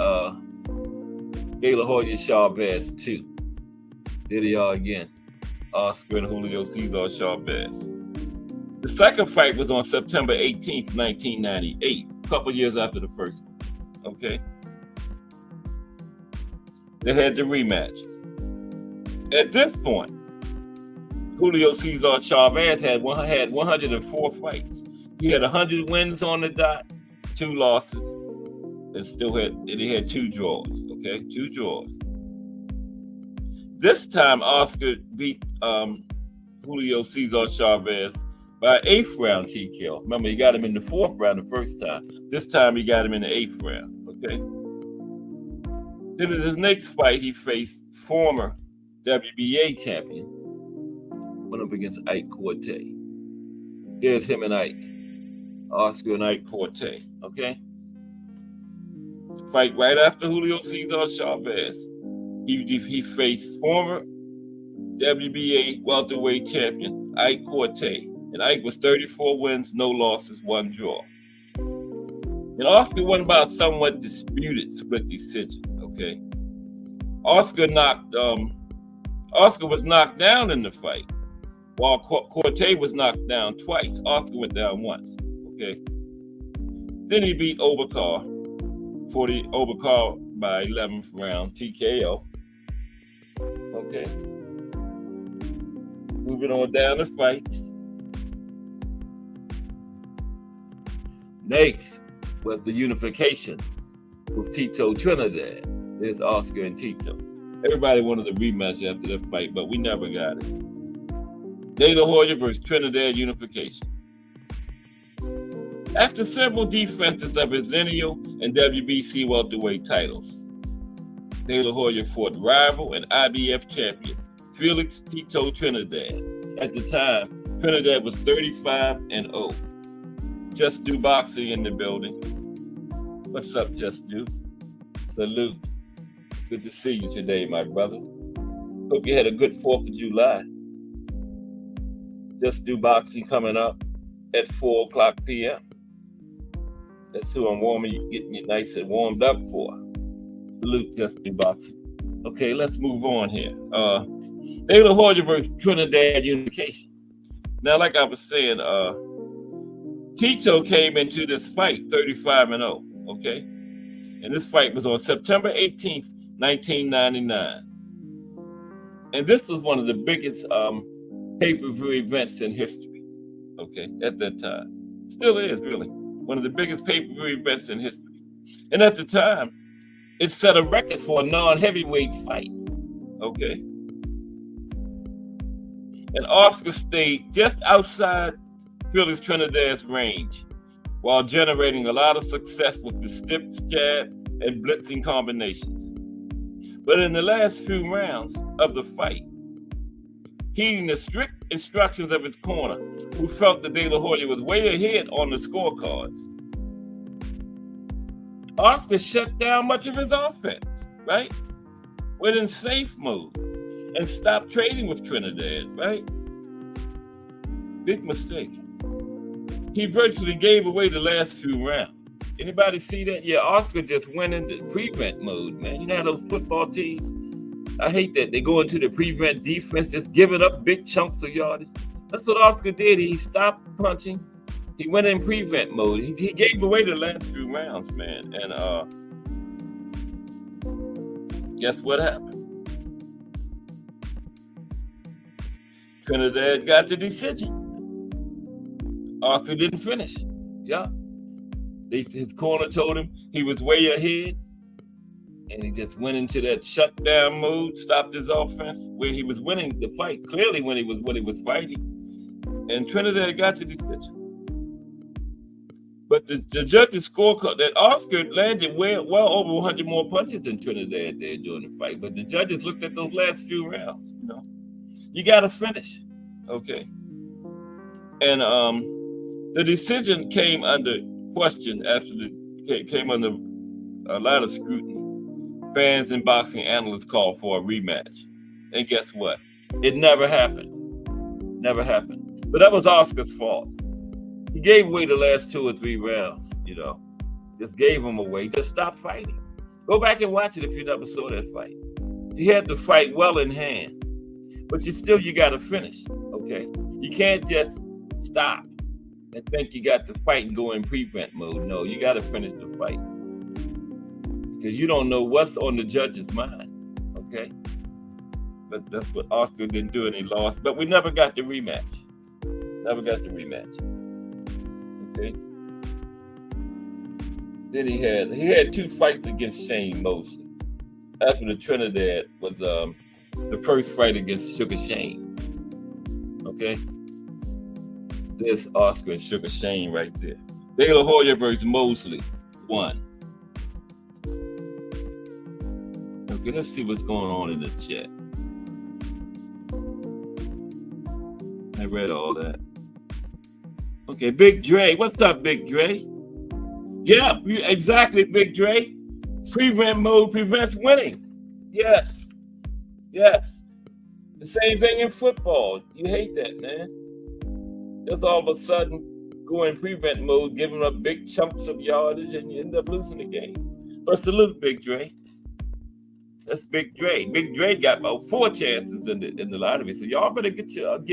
De La Hoya Chavez 2. There they are again. Oscar and Julio Cesar Chavez. The second fight was on September 18th, 1998, a couple years after the first one. Okay? They had the rematch. At this point, Julio Cesar Chavez had 104 fights. He had 100 wins on the dot, 2 losses, and he had 2 draws. Okay, 2 draws. This time, Oscar beat Julio Cesar Chavez by 8th round TKO. Remember, he got him in the 4th round the first time. This time, he got him in the 8th round. Okay. Then in his next fight, he faced former WBA champion, went up against Ike Corte. There's him and Ike. Oscar and Ike Corte. Okay. Fight right after Julio Cesar Chavez. He faced former WBA welterweight champion Ike Corte, and Ike was 34 wins, no losses, 1 draw. And Oscar won by a somewhat disputed split decision. Okay, Oscar was knocked down in the fight, while Corte was knocked down twice. Oscar went down once. Okay, then he beat Overcar by 11th round TKO. Okay. Moving on down the fights. Next was the unification with Tito Trinidad. There's Oscar and Tito. Everybody wanted a rematch after that fight, but we never got it. De La Hoya versus Trinidad unification. After several defenses of his lineal and WBC welterweight titles, De La Hoya fought rival and IBF champion Felix Tito Trinidad. At the time, Trinidad was 35-0. Just Do Boxing in the building. What's up, Just Do? Salute. Good to see you today, my brother. Hope you had a good 4th of July. Just Do Boxing coming up at 4:00 p.m. That's who I'm getting you nice and warmed up for. Salute, Justin Boxing. Okay, let's move on here. De La Hoya versus Trinidad Unification. Now, like I was saying, Tito came into this fight 35-0. Okay, and this fight was on September 18th, 1999. And this was one of the biggest pay-per-view events in history. Okay, at that time, still is really one of the biggest pay-per-view events in history. And at the time, it set a record for a non-heavyweight fight. Okay. And Oscar stayed just outside Felix Trinidad's range while generating a lot of success with his stiff jab and blitzing combinations. But in the last few rounds of the fight, heeding the strict instructions of his corner, who felt that De La Hoya was way ahead on the scorecards, Oscar shut down much of his offense, right? Went in safe mode and stopped trading with Trinidad, right? Big mistake. He virtually gave away the last few rounds. Anybody see that? Yeah, Oscar just went into prevent mode, man. You know how those football teams, I hate that. They go into the prevent defense, just giving up big chunks of yardage. That's what Oscar did. He stopped punching. He went in prevent mode. He gave away the last few rounds, man. And guess what happened? Trinidad got the decision. Oscar didn't finish. Yeah. His corner told him he was way ahead. And he just went into that shutdown mode, stopped his offense, where he was winning the fight, clearly when he was fighting. And Trinidad got the decision. But the judges' scorecard that Oscar landed well over 100 more punches than Trinidad did during the fight. But the judges looked at those last few rounds. You know, you got to finish, okay? And the decision came under question after came under a lot of scrutiny. Fans and boxing analysts called for a rematch, and guess what? It never happened. Never happened. But that was Oscar's fault. He gave away the last 2 or 3 rounds, you know. Just gave them away. Just stop fighting. Go back and watch it if you never saw that fight. He had the fight well in hand. But you got to finish, okay? You can't just stop and think you got to fight and go in prevent mode. No, you got to finish the fight. Because you don't know what's on the judge's mind, okay? But that's what Oscar didn't do, and he lost. But we never got the rematch. Never got the rematch. Okay. Then he had 2 fights against Shane Mosley. After the Trinidad was the first fight against Sugar Shane. Okay. There's Oscar and Sugar Shane right there. De La Hoya versus Mosley won. Okay, let's see what's going on in the chat. I read all that. Okay, Big Dre. What's up, Big Dre? Yeah, exactly, Big Dre. Prevent mode prevents winning. Yes. Yes. The same thing in football. You hate that, man. Just all of a sudden go in prevent mode, giving up big chunks of yardage, and you end up losing the game. But salute, Big Dre. That's Big Dre. Big Dre got about 4 chances in the lottery. So y'all better get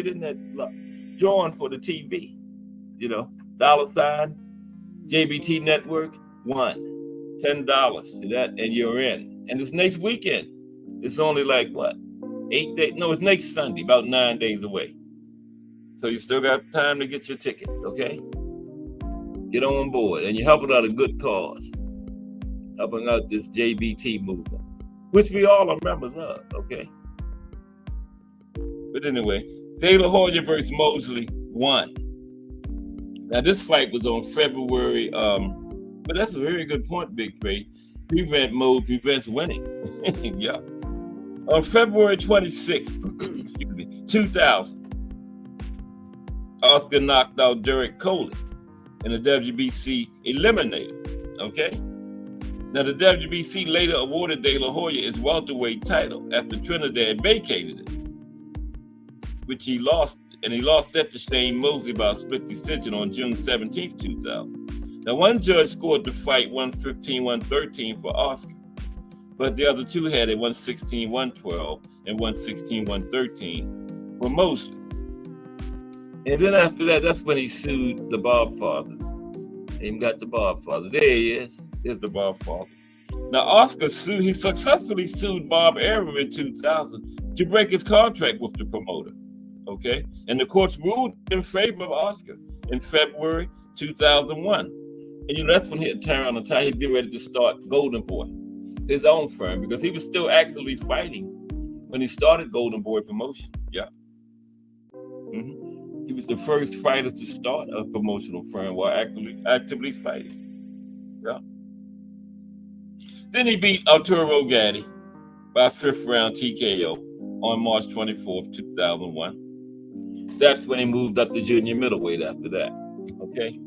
in that drawing for the TV. You know, $, JBT Network, won $10 to that, and you're in. And it's next weekend. It's only like what? 8 days? No, it's next Sunday, about 9 days away. So you still got time to get your tickets, okay? Get on board, and you're helping out a good cause, helping out this JBT movement, which we all are members of, okay? But anyway, De La Hoya versus Mosley won. Now this fight was on February, but that's a very good point, Big Dre. Prevent mode prevents winning. Yeah. On February 26th, excuse me, 2000, Oscar knocked out Derek Coley in the WBC eliminator, okay? Now, the WBC later awarded De La Hoya his welterweight title after Trinidad vacated it, which he lost, and he lost that to Shane Mosley by a split decision on June 17th, 2000. Now, one judge scored the fight 115-113 for Oscar, but the other two had it 116-112 and 116-113 for Mosley. And then after that, that's when he sued the Bob father. He even got the Bob father. There he is. There's the Bob father. Now, Oscar he successfully sued Bob Arum in 2000 to break his contract with the promoter. Okay? And the courts ruled in favor of Oscar in February 2001. And that's when he had turned on the time. He's getting ready to start Golden Boy, his own firm, because he was still actively fighting when he started Golden Boy Promotions. Yeah. Mm-hmm. He was the first fighter to start a promotional firm while actively fighting. Yeah. Then he beat Arturo Gatti by 5th round TKO on March 24th, 2001. That's when he moved up to junior middleweight after that. Okay?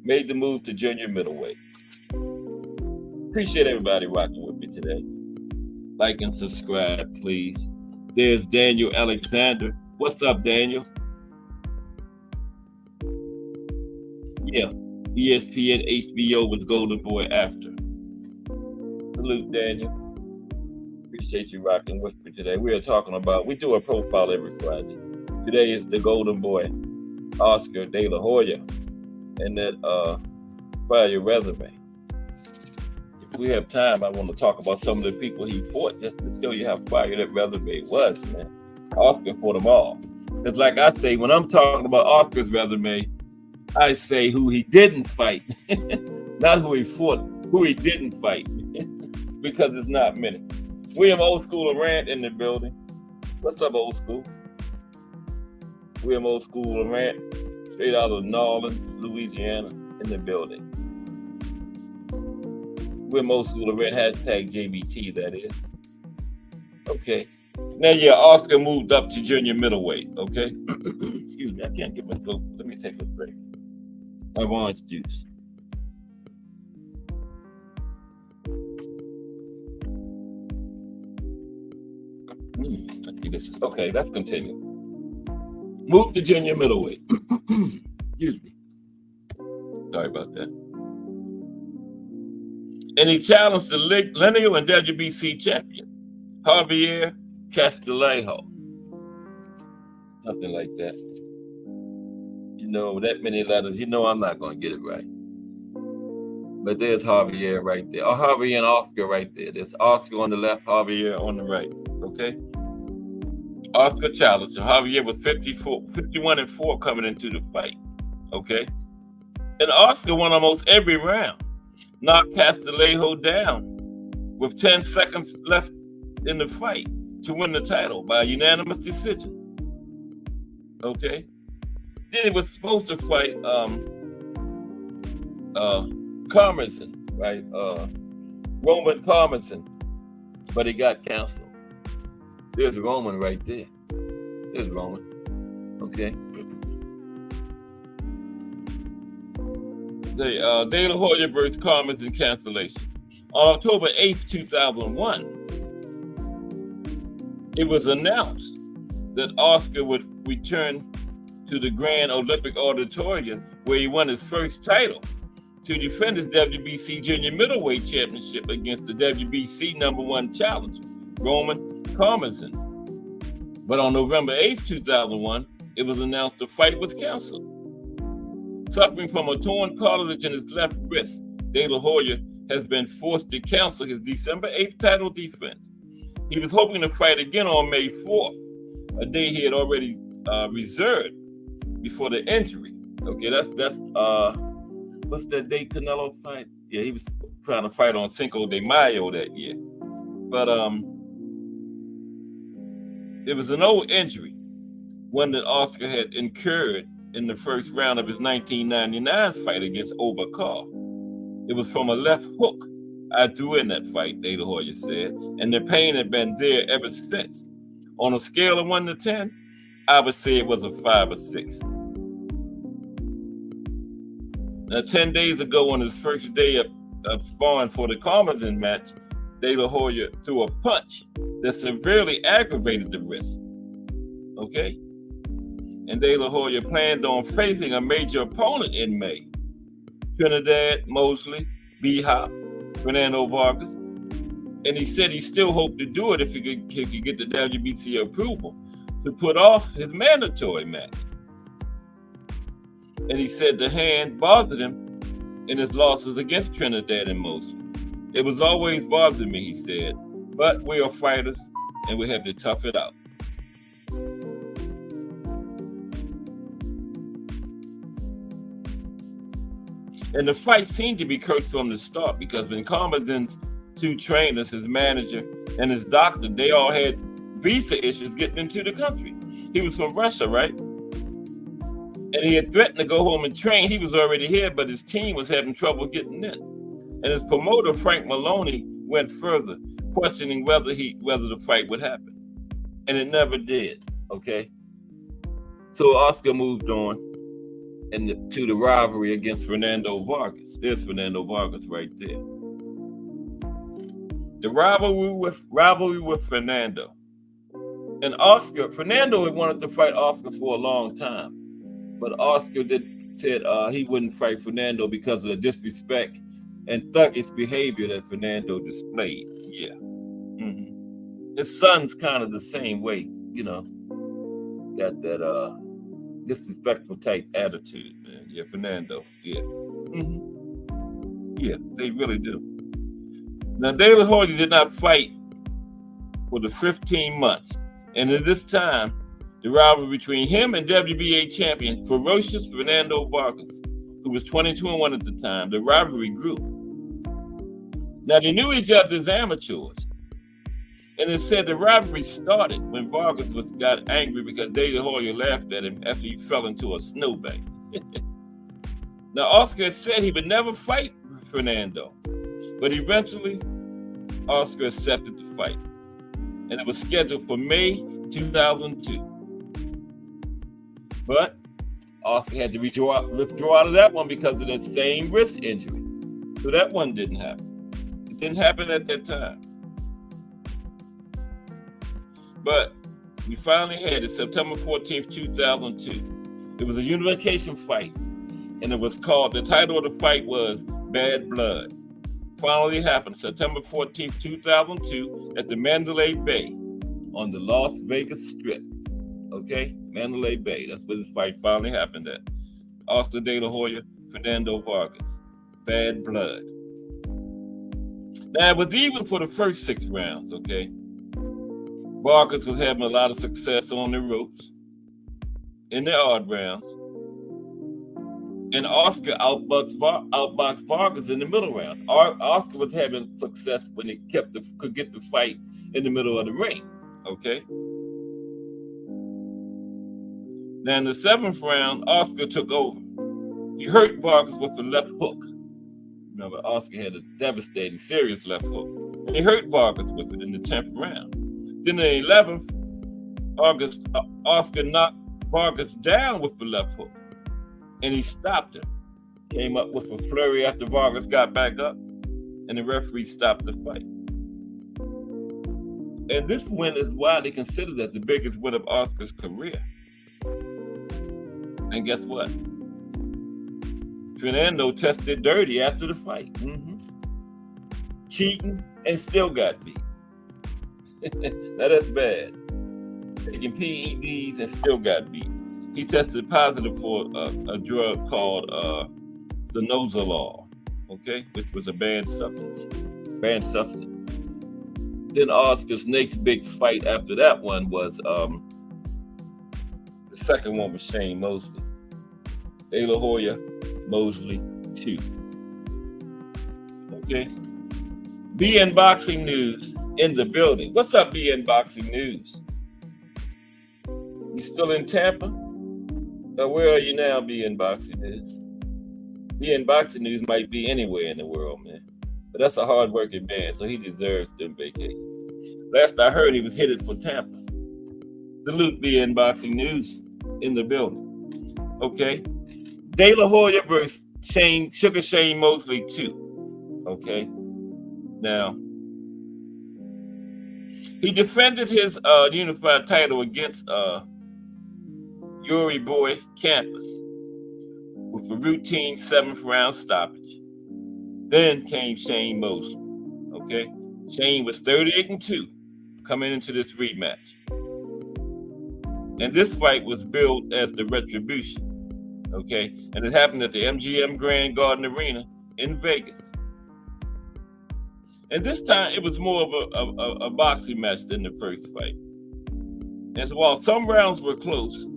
Made the move to junior middleweight. Appreciate everybody rocking with me today. Like and subscribe, please. There's Daniel Alexander. What's up, Daniel? Yeah, ESPN HBO was Golden Boy after. Salute, Daniel. Appreciate you rocking with me today. We do a profile every Friday. Today is the Golden Boy, Oscar De La Hoya, and that fire resume. If we have time, I want to talk about some of the people he fought just to show you how fire that resume was, man. Oscar fought them all. It's like I say, when I'm talking about Oscar's resume, I say who he didn't fight, not who he fought, who he didn't fight, because it's not many. William Old School Rant in the building. What's up, Old School? William Old School Rant, straight out of New Orleans, Louisiana, in the building. William Old School Rant, hashtag JBT, that is. Okay. Now, yeah, Oscar moved up to junior middleweight, okay? Excuse me, I can't get my throat. Let me take a break. I have orange juice. Okay, let's continue. Move to junior middleweight. Excuse me. Sorry about that. And he challenged the lineal and WBC champion, Javier Castillejo. Something like that. That many letters, I'm not going to get it right. But there's Javier right there. Or Javier and Oscar right there. There's Oscar on the left, Javier on the right. Okay? Oscar challenged him. Javier was 51-4 coming into the fight. Okay? And Oscar won almost every round. Knocked Castillejo down with 10 seconds left in the fight to win the title by unanimous decision. Okay? Then he was supposed to fight Carmenson, right? Roman Carmenson, but he got canceled. There's Roman right there. There's Roman. Okay. De La Hoya versus Carmenson cancellation. On October 8th, 2001, it was announced that Oscar would return to the Grand Olympic Auditorium, where he won his first title, to defend his WBC Junior Middleweight Championship against the WBC #1 challenger, Roman Carmenson. But on November 8th, 2001, it was announced the fight was canceled. Suffering from a torn cartilage in his left wrist, De La Hoya has been forced to cancel his December 8th title defense. He was hoping to fight again on May 4th, a day he had already reserved before the injury. Okay, that's what's that day Canelo fight? Yeah, he was trying to fight on Cinco de Mayo that year. But it was an old injury, one that Oscar had incurred in the first round of his 1999 fight against Obakar. It was from a left hook I threw in that fight, De La Hoya said, and the pain had been there ever since. On a scale of 1 to 10, I would say it was a 5 or 6. Now, 10 days ago, on his first day of sparring for the Carmenson match, De La Hoya threw a punch that severely aggravated the wrist. Okay? And De La Hoya planned on facing a major opponent in May. Trinidad, Mosley, B-Hop, Fernando Vargas. And he said he still hoped to do it if he could get the WBC approval to put off his mandatory match. And he said the hand bothered him in his losses against Trinidad and Mosley. It was always bothering me, he said, but we are fighters and we have to tough it out. And the fight seemed to be cursed from the start because when Carmazin's two trainers, his manager and his doctor, they all had visa issues getting into the country. He was from Russia, right? And he had threatened to go home and train. He was already here, but his team was having trouble getting in. And his promoter, Frank Maloney, went further, questioning whether the fight would happen. And it never did, okay? So Oscar moved on to the rivalry against Fernando Vargas. There's Fernando Vargas right there. The rivalry with Fernando. And Fernando had wanted to fight Oscar for a long time. But Oscar said he wouldn't fight Fernando because of the disrespect and thuggish behavior that Fernando displayed. Yeah. Mm-hmm. His son's kind of the same way, you know. Got that disrespectful type attitude, man. Yeah, Fernando. Yeah. Mm-hmm. Yeah, they really do. Now, De La Hoya did not fight for the 15 months. And at this time, the rivalry between him and WBA champion, ferocious Fernando Vargas, who was 22-1 at the time, the rivalry grew. Now, they knew each other as amateurs. And it said the rivalry started when Vargas got angry because De La Hoya laughed at him after he fell into a snowbank. Now, Oscar said he would never fight Fernando, but eventually, Oscar accepted the fight. And it was scheduled for May 2002. But Oscar had to withdraw out of that one because of that same wrist injury. So that one didn't happen. It didn't happen at that time. But we finally had it September 14th, 2002. It was a unification fight. And it was called, the title of the fight was Bad Blood. Finally happened September 14th, 2002 at the Mandalay Bay on the Las Vegas Strip. Okay? Mandalay Bay. That's where this fight finally happened at. Oscar De La Hoya, Fernando Vargas. Bad Blood. Now, it was even for the first 6 rounds, okay? Vargas was having a lot of success on the ropes in the odd rounds. And Oscar outboxed Vargas in the middle rounds. Oscar was having success when he could get the fight in the middle of the ring, okay? Now, in the 7th round, Oscar took over. He hurt Vargas with a left hook. Remember, Oscar had a devastating, serious left hook. And he hurt Vargas with it in the 10th round. Then in the 11th, Oscar knocked Vargas down with the left hook. And he stopped him. Came up with a flurry after Vargas got back up. And the referee stopped the fight. And this win is widely considered as the biggest win of Oscar's career. And guess what? Fernando tested dirty after the fight. Mm-hmm. Cheating and still got beat. Now that's bad. Taking PEDs and still got beat. He tested positive for a drug called stanozolol, okay, which was a banned substance. Then Oscar's next big fight after that one was the second one was Shane Mosley. De La Hoya, Mosley 2. Okay. BN Boxing News in the building. What's up, BN Boxing News? You still in Tampa? Now, where are you now, BN Boxing News? BN Boxing News might be anywhere in the world, man. But that's a hard-working man, so he deserves them vacations. Last I heard, he was headed for Tampa. Salute BN Boxing News in the building. Okay. De La Hoya versus Sugar Shane Mosley 2. Okay. Now, he defended his unified title against Yuri Boy Campus with a routine 7th round stoppage. Then came Shane Mosley. Okay, Shane was 38-2 coming into this rematch, and this fight was billed as the retribution. Okay, and it happened at the MGM Grand Garden Arena in Vegas. And this time it was more of a boxing match than the first fight. And so while some rounds were close,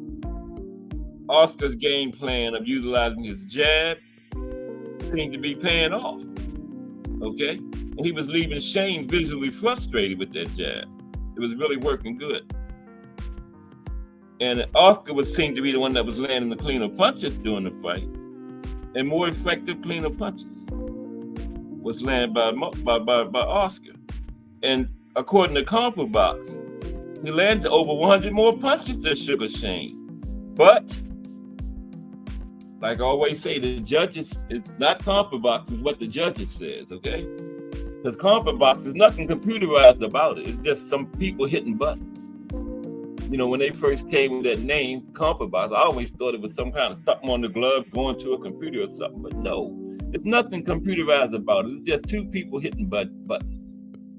Oscar's game plan of utilizing his jab seemed to be paying off. Okay, and he was leaving Shane visually frustrated with that jab. It was really working good. And Oscar would seem to be the one that was landing the cleaner punches during the fight, and more effective cleaner punches was landed by Oscar. And according to CompuBox, he landed over 100 more punches than Sugar Shane. But like I always say, the judges, it's not CompuBox, it's what the judges says, okay? Because CompuBox, there's nothing computerized about it. It's just some people hitting buttons. You know, when they first came with that name, CompuBox, I always thought it was some kind of something on the glove going to a computer or something. But no, it's nothing computerized about it. It's just two people hitting buttons.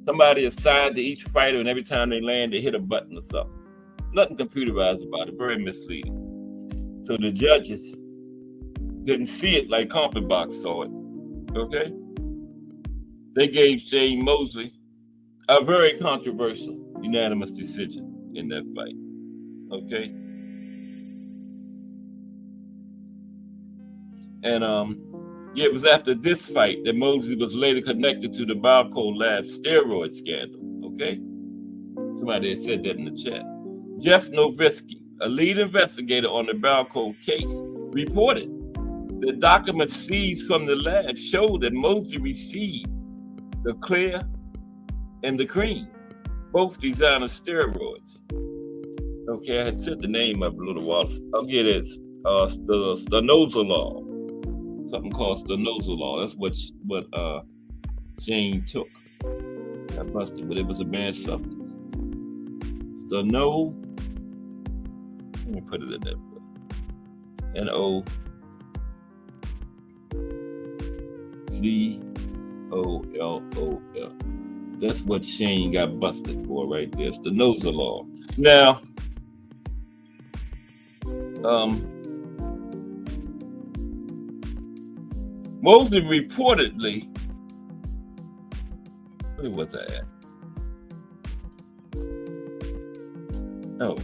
Somebody assigned to each fighter, and every time they land, they hit a button or something. Nothing computerized about it. Very misleading. So the judges didn't see it like CompuBox saw it. Okay? They gave Shane Mosley a very controversial unanimous decision in that fight. Okay? And yeah, it was after this fight that Mosley was later connected to the Balco Lab steroid scandal. Okay? Somebody had said that in the chat. Jeff Nowitzki, a lead investigator on the Balco case, reported the documents seized from the lab showed that Mosley received the clear and the cream, both designer steroids. Okay, I had said the name of it a little while. I'll get it. Stanozolol. Something called stanozolol. That's what Shane took. Got busted, but it was a bad substance. Let me put it in that way. N-O-Z-O-L-O-L. That's what Shane got busted for right there. It's the nosolol. Now, Mosley reportedly, where was I at? Oh,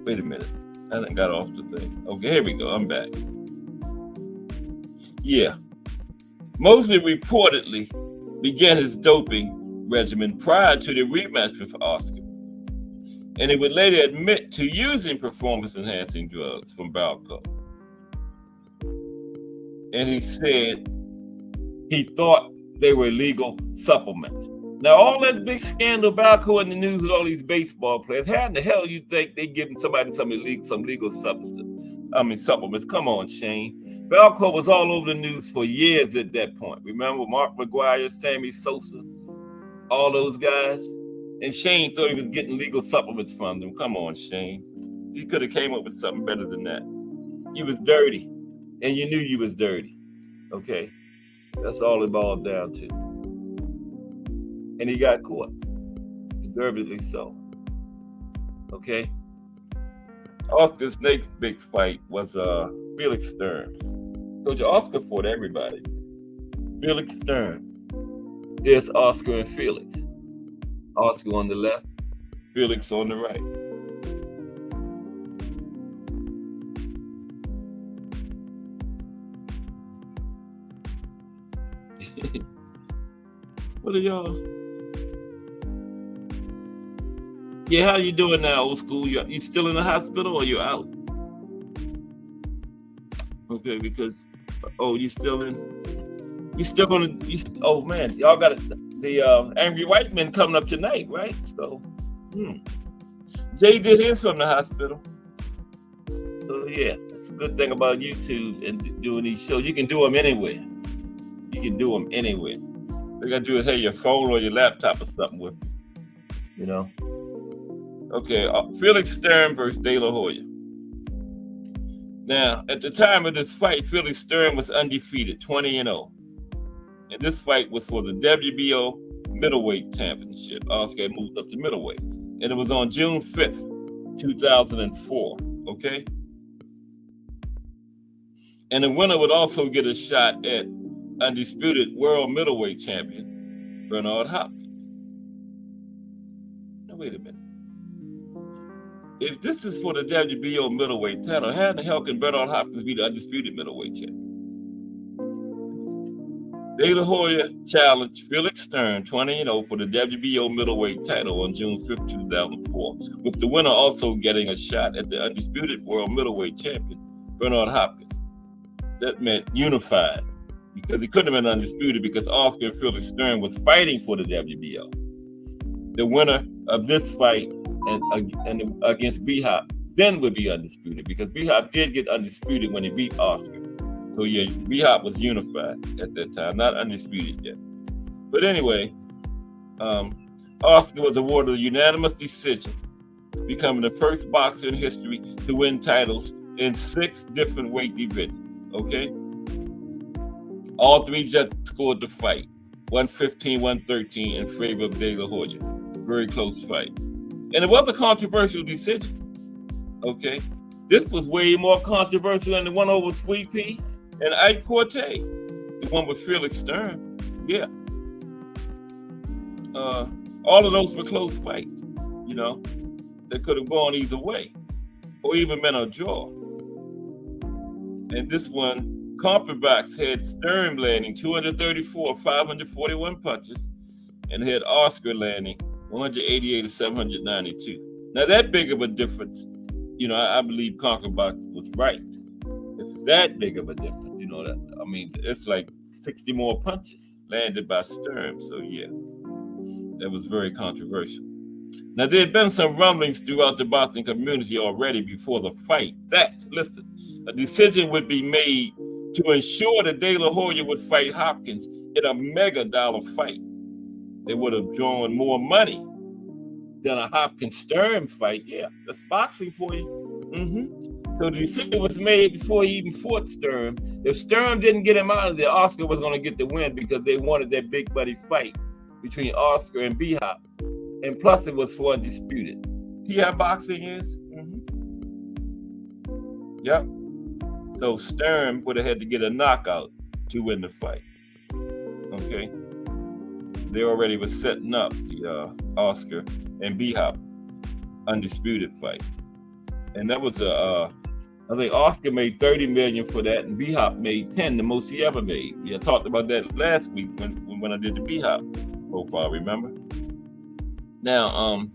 wait a minute. I done got off the thing. Okay, here we go. I'm back. Yeah. Mosley reportedly began his doping regimen prior to the rematch with Oscar. And he would later admit to using performance-enhancing drugs from Balco. And he said he thought they were illegal supplements. Now, all that big scandal, Balco in the news with all these baseball players, how in the hell you think they giving somebody some legal supplements? Come on, Shane. Balco was all over the news for years at that point. Remember Mark McGuire, Sammy Sosa, all those guys? And Shane thought he was getting legal supplements from them. Come on, Shane. You could have came up with something better than that. You was dirty, and you knew you was dirty. Okay? That's all it boiled down to. And he got caught. Deservedly so. Okay? Oscar's next big fight was Felix Stern. Told you Oscar fought everybody. Felix Stern. There's Oscar and Felix. Oscar on the left, Felix on the right. What are y'all? Yeah, how you doing now, old school? You still in the hospital or you out? Okay, because you still in? You still gonna? Oh man, y'all got the Angry White Men coming up tonight, right? So, Jay did his from the hospital. So yeah, that's a good thing about YouTube and doing these shows. You can do them anywhere. You can do them anywhere. All you gotta do is have your phone or your laptop or something with you. You know. Okay, Felix Stern versus De La Hoya. Now, at the time of this fight, Felix Sturm was undefeated, 20-0. And this fight was for the WBO middleweight championship. Oscar had moved up to middleweight. And it was on June 5th, 2004. Okay? And the winner would also get a shot at undisputed world middleweight champion, Bernard Hopkins. Now, wait a minute. If this is for the WBO middleweight title, how in the hell can Bernard Hopkins be the undisputed middleweight champion? De La Hoya challenged Felix Sturm, 20-0, for the WBO middleweight title on June 5th, 2004, with the winner also getting a shot at the undisputed world middleweight champion, Bernard Hopkins. That meant unified, because he couldn't have been undisputed because Oscar and Felix Sturm was fighting for the WBO. The winner of this fight and against B-Hop then would be undisputed, because B-Hop did get undisputed when he beat Oscar. So yeah, B-Hop was unified at that time, not undisputed yet. But anyway, Oscar was awarded a unanimous decision, becoming the first boxer in history to win titles in 6 different weight divisions. Okay? All 3 judges scored the fight, 115, 113 in favor of De La Hoya. Very close fight. And it was a controversial decision. Okay? This was way more controversial than the one over Sweet Pea and Ike Cortez. The one with Felix Sturm. Yeah. All of those were close fights, you know, that could have gone either way or even been a draw. And this one, Comprobox had Sturm landing 234, 541 punches, and had Oscar landing 188 to 792. Now that big of a difference, you know, I believe Comprobox was right. If it's that big of a difference, you know, that, I mean, it's like 60 more punches landed by Sturm. So yeah, that was very controversial. Now there had been some rumblings throughout the boxing community already before the fight that, listen, a decision would be made to ensure that De La Hoya would fight Hopkins in a mega dollar fight. They would have drawn more money than a Hopkins Sturm fight. Yeah, that's boxing for you. So the decision was made before he even fought Sturm. If Sturm didn't get him out of there, Oscar was going to get the win because they wanted that big buddy fight between Oscar and B-Hop. And plus it was for undisputed. See how boxing is? Yep. So Sturm would have had to get a knockout to win the fight. Okay. They already was setting up the Oscar and B-Hop undisputed fight. And that was I think Oscar made $30 million for that, and B-Hop made 10, the most he ever made. Yeah, I talked about that last week when I did the B-Hop profile, remember? Now,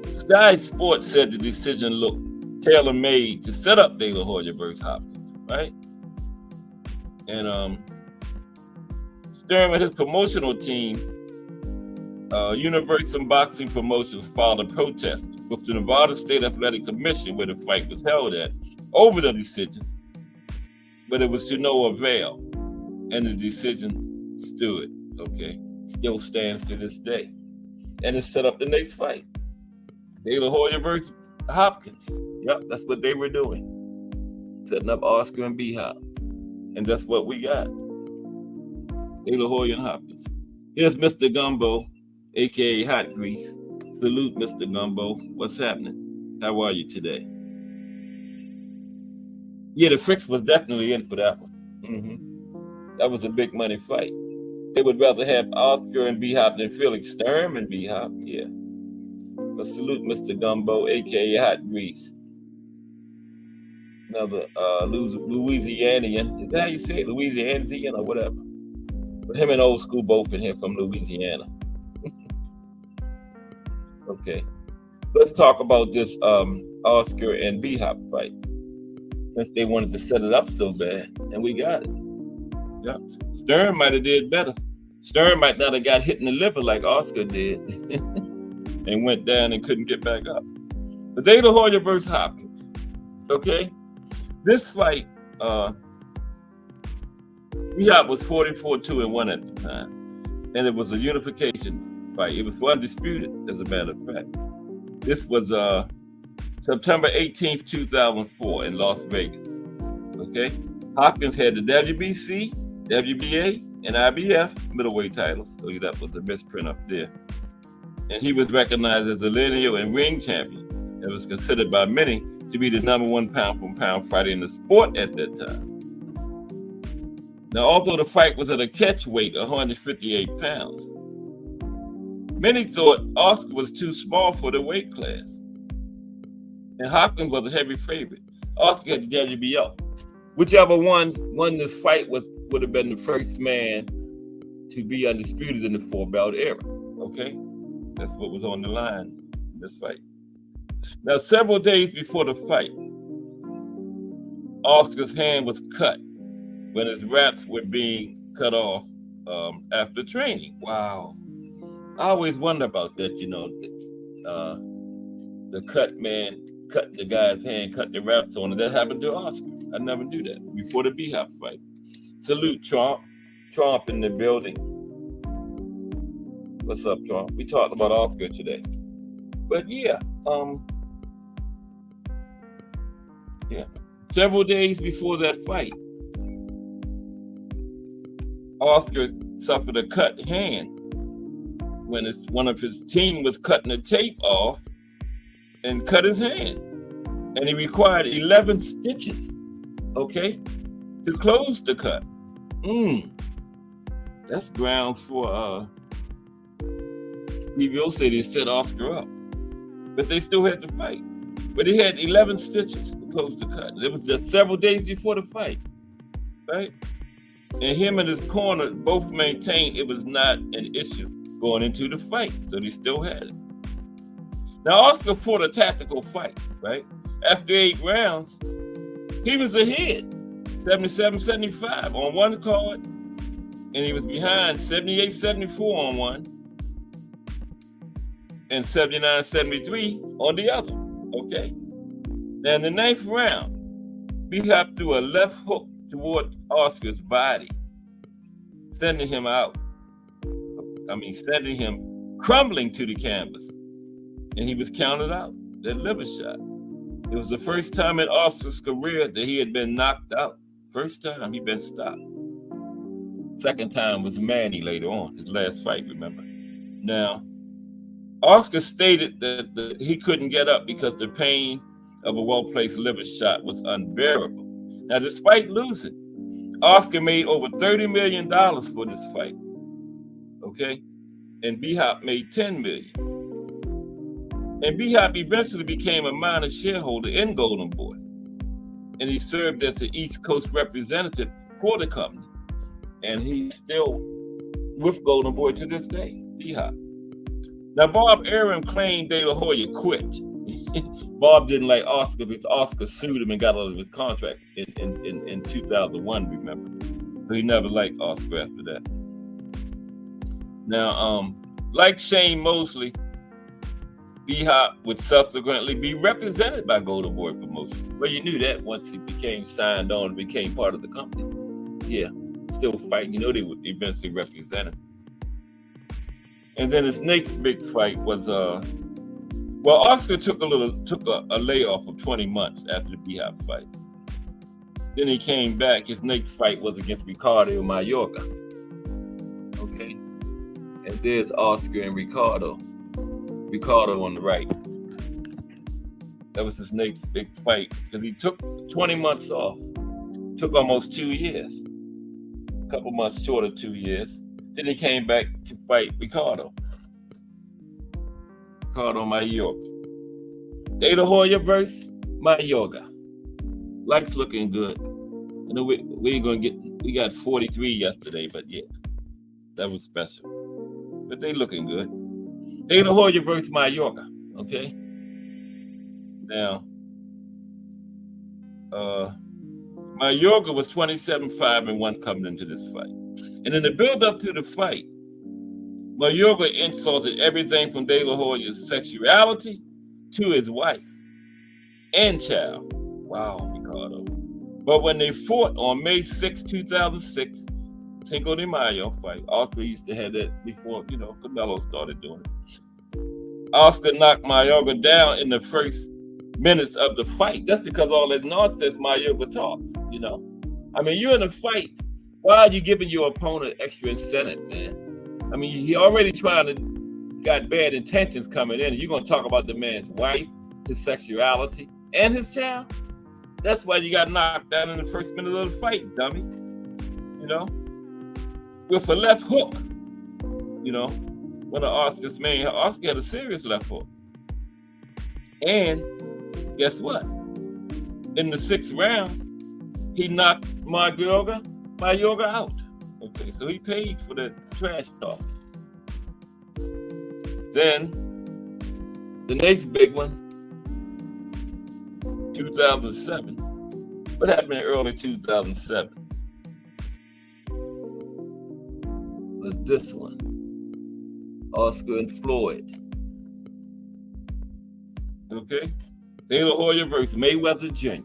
Sky Sports said the decision looked tailor-made to set up De La Hoya versus Hopkins, right? And Sturm and his promotional team, Universal Boxing Promotions, filed a protest with the Nevada State Athletic Commission, where the fight was held at, over the decision, but it was to no avail, and the decision stood. Okay, still stands to this day, and it set up the next fight, De La Hoya versus Hopkins. Yep, that's what they were doing, setting up Oscar and B-Hop, and that's what we got. De La Hoya and Hopkins. Here's Mr. Gumbo, aka Hot Grease. Salute, Mr. Gumbo. What's happening? How are you today? Yeah, the Fricks was definitely in for that one. That was a big money fight. They would rather have Oscar and B-Hop than Felix Sturm and B-Hop. Yeah. But salute, Mr. Gumbo, aka Hot Grease. Another Louisianian. Is that how you say it? Louisianian or whatever. But him and Old School both in here from Louisiana. Okay. Let's talk about this Oscar and B-Hop fight, since they wanted to set it up so bad, and we got it. Yep. Sturm might have did better. Sturm might not have got hit in the liver like Oscar did and went down and couldn't get back up. But De La Hoya versus Hopkins. Okay? This fight, B-Hop was 44-2-1 at the time, and it was a unification fight. It was undisputed, as a matter of fact. This was to September 18th, 2004 in Las Vegas. Okay. Hopkins had the WBC, WBA, and IBF middleweight titles. So that was a misprint up there. And he was recognized as a lineal and ring champion. It was considered by many to be the #1 pound-for-pound fighter in the sport at that time. Now, although the fight was at a catch weight of 158 pounds, many thought Oscar was too small for the weight class. And Hopkins was a heavy favorite. Oscar had the WBO. Whichever one won this fight would have been the first man to be undisputed in the 4-belt era. Okay? That's what was on the line in this fight. Now, several days before the fight, Oscar's hand was cut when his wraps were being cut off after training. Wow. I always wonder about that, the cut man cut the guy's hand, cut the wraps on it. That happened to Oscar. I never knew that before the B-Hop fight. Salute Trump. Trump in the building. What's up, Trump? We talked about Oscar today. But yeah. Several days before that fight, Oscar suffered a cut hand when one of his team was cutting the tape off and cut his hand. And he required 11 stitches, okay, to close the cut. That's grounds for PBO said they set Oscar up. But they still had to fight. But he had 11 stitches to close the cut. It was just several days before the fight, right? And him and his corner both maintained it was not an issue going into the fight. So they still had it. Now, Oscar fought a tactical fight, right? After 8 rounds, he was ahead, 77-75 on one card, and he was behind 78-74 on one, and 79-73 on the other, okay? Now, in the 9th round, B-Hop threw a left hook toward Oscar's body, sending him crumbling to the canvas, and he was counted out, that liver shot. It was the first time in Oscar's career that he had been knocked out. First time he'd been stopped. Second time was Manny later on, his last fight, remember? Now, Oscar stated that he couldn't get up because the pain of a well-placed liver shot was unbearable. Now, despite losing, Oscar made over $30 million for this fight, okay? And B-Hop made $10 million. And B-Hop eventually became a minor shareholder in Golden Boy. And he served as the East Coast representative for the company. And he's still with Golden Boy to this day, B-Hop. Now, Bob Arum claimed De La Hoya quit. Bob didn't like Oscar because Oscar sued him and got out of his contract in 2001, remember? So he never liked Oscar after that. Now, like Shane Mosley, B-Hop would subsequently be represented by Golden Boy Promotion. Well, you knew that once he became signed on and became part of the company. Yeah, still fighting. You know they would eventually represent him. And then his next big fight was Oscar took a layoff of 20 months after the B-Hop fight. Then he came back. His next fight was against Ricardo Mayorga. Okay, and there's Oscar and Ricardo. Ricardo on the right. That was his next big fight because he took 20 months off. Took almost 2 years. A couple months short of 2 years. Then he came back to fight Ricardo Mayorga. De La Hoya versus Mayorga. Like's looking good. You know, we got 43 yesterday, but yeah, that was special. But they looking good. De La Hoya versus Mayorga, okay? Now, Mayorga was 27-5-1 coming into this fight. And in the build-up to the fight, Mayorga insulted everything from De La Hoya's sexuality to his wife and child. Wow, Ricardo. But when they fought on May 6, 2006, Cinco de Mayo fight, Oscar used to have that before, Canelo started doing it. Oscar knocked Mayorga down in the first minutes of the fight. That's because all that nonsense Mayorga talked, you know. I mean, you're in a fight. Why are you giving your opponent extra incentive, man? I mean, he already got bad intentions coming in, and you're going to talk about the man's wife, his sexuality, and his child? That's why you got knocked down in the first minute of the fight, dummy. You know? With a left hook. You know? One of Oscar's main, Oscar had a serious left hook. And guess what? In the 6th round, he knocked Mayorga out. Okay, so he paid for the trash talk. Then, the next big one, 2007. What happened in early 2007? Was this one. Oscar and Floyd. Okay? De La Hoya versus Mayweather Jr.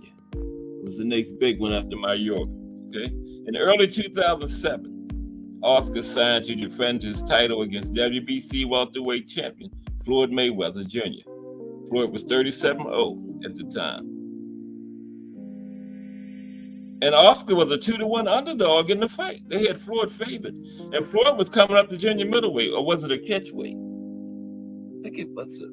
was the next big one after Mayorga. Okay? In early 2007, Oscar signed to defend his title against WBC welterweight champion Floyd Mayweather Jr. Floyd was 37-0 at the time. And Oscar was a 2-1 underdog in the fight. They had Floyd favored. And Floyd was coming up to junior middleweight, or was it a catchweight? I think it was a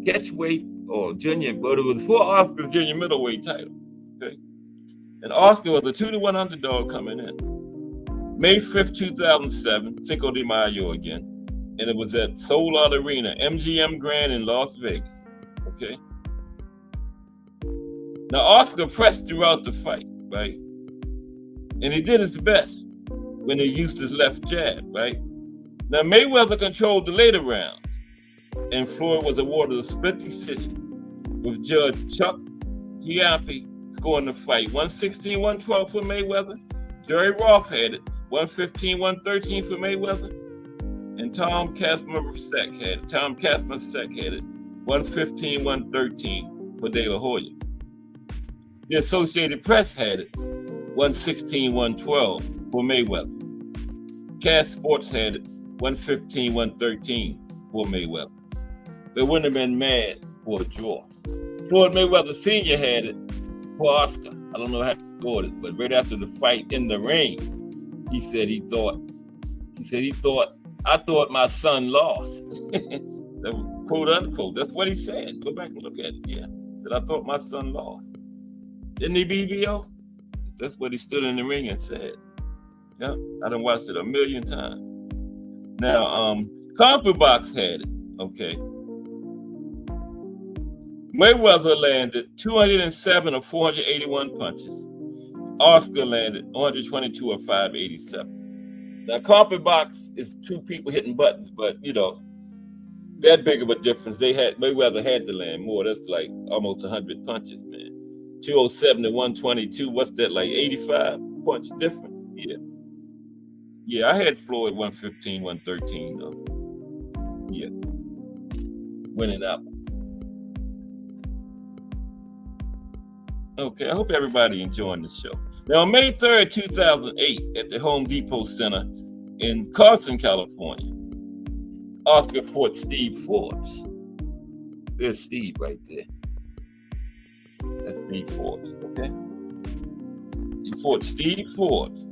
catchweight or junior, but it was for Oscar's junior middleweight title. Okay. And Oscar was a 2-1 underdog coming in. May 5th, 2007, Cinco de Mayo again. And it was at Soul Out Arena, MGM Grand in Las Vegas. Okay. Now, Oscar pressed throughout the fight, right? And he did his best when he used his left jab, right? Now, Mayweather controlled the later rounds, and Floyd was awarded a split decision with Judge Chuck Giampi scoring the fight 116-112 for Mayweather. Jerry Roth had it 115-113 for Mayweather, and Tom Kazmarek had it 115-113 for De La Hoya. The Associated Press had it 116-112 for Mayweather. Cass Sports had it 115-113 for Mayweather. They wouldn't have been mad for a draw. Floyd Mayweather Sr. had it for Oscar. I don't know how he scored it, but right after the fight in the ring, he said he thought, I thought my son lost. That was quote unquote. That's what he said. Go back and look at it. Yeah. He said, I thought my son lost. Didn't he, BBO? That's what he stood in the ring and said. Yeah, I done watched it a million times. Now, CompuBox had it, okay. Mayweather landed 207 of 481 punches. Oscar landed 122 of 587. Now, CompuBox is 2 people hitting buttons, but, you know, that big of a difference. Mayweather had to land more. That's like almost 100 punches, man. 207 to 122. What's that, like 85 punch difference? Yeah. Yeah, I had Floyd 115, 113, though. Yeah. Winning out. Okay, I hope everybody enjoying the show. Now, on May 3rd, 2008, at the Home Depot Center in Carson, California, Oscar fought Steve Forbes. There's Steve right there. That's Steve Forbes, okay? He fought Steve Forbes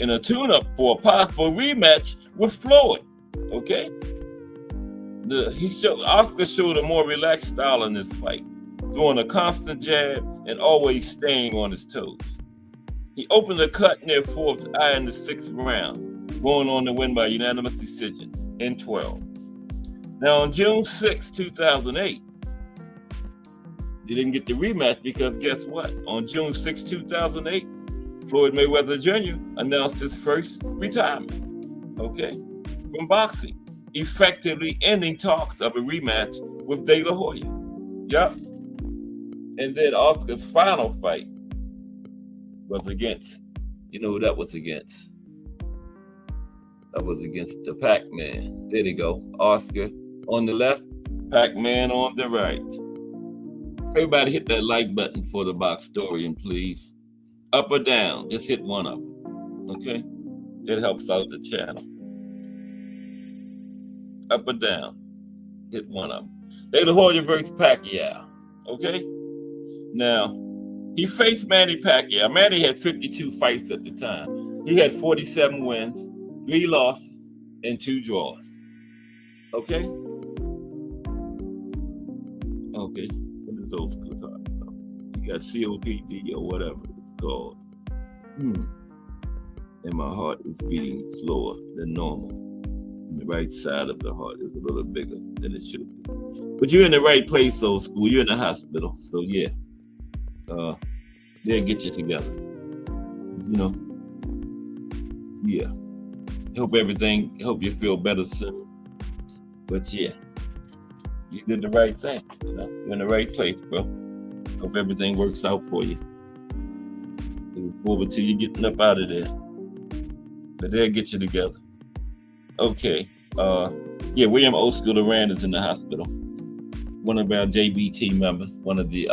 in a tune-up for a possible rematch with Floyd, okay? Oscar showed a more relaxed style in this fight, throwing a constant jab and always staying on his toes. He opened a cut near Forbes' eye in the 6th round, going on to win by unanimous decision in 12. Now, on June 6, 2008, they didn't get the rematch because guess what? On June 6, 2008, Floyd Mayweather Jr. announced his first retirement, okay, from boxing, effectively ending talks of a rematch with De La Hoya. Yep. And then Oscar's final fight was against, you know who that was against? That was against the Pac-Man. There you go. Oscar on the left, Pac-Man on the right. Everybody hit that like button for the Boxtorian, please. Up or down, just hit one of them, okay? It helps out the channel. Up or down, hit one of them. De La Hoya versus Pacquiao. Okay? Now, he faced Manny Pacquiao. Manny had 52 fights at the time. He had 47 wins, 3 losses, and 2 draws. Okay? Okay. What is old school talking about? You got COPD or whatever it's called. And my heart is beating slower than normal. And the right side of the heart is a little bigger than it should be. But you're in the right place, old school. You're in the hospital. So yeah. They'll get you together. You know. Yeah. Hope you feel better soon. But yeah. You did the right thing. You know, you're in the right place, bro. Hope everything works out for you. Look forward to you getting up out of there. But they'll get you together. Okay. Yeah, William Old School Durand is in the hospital. One of our JBT members, one of the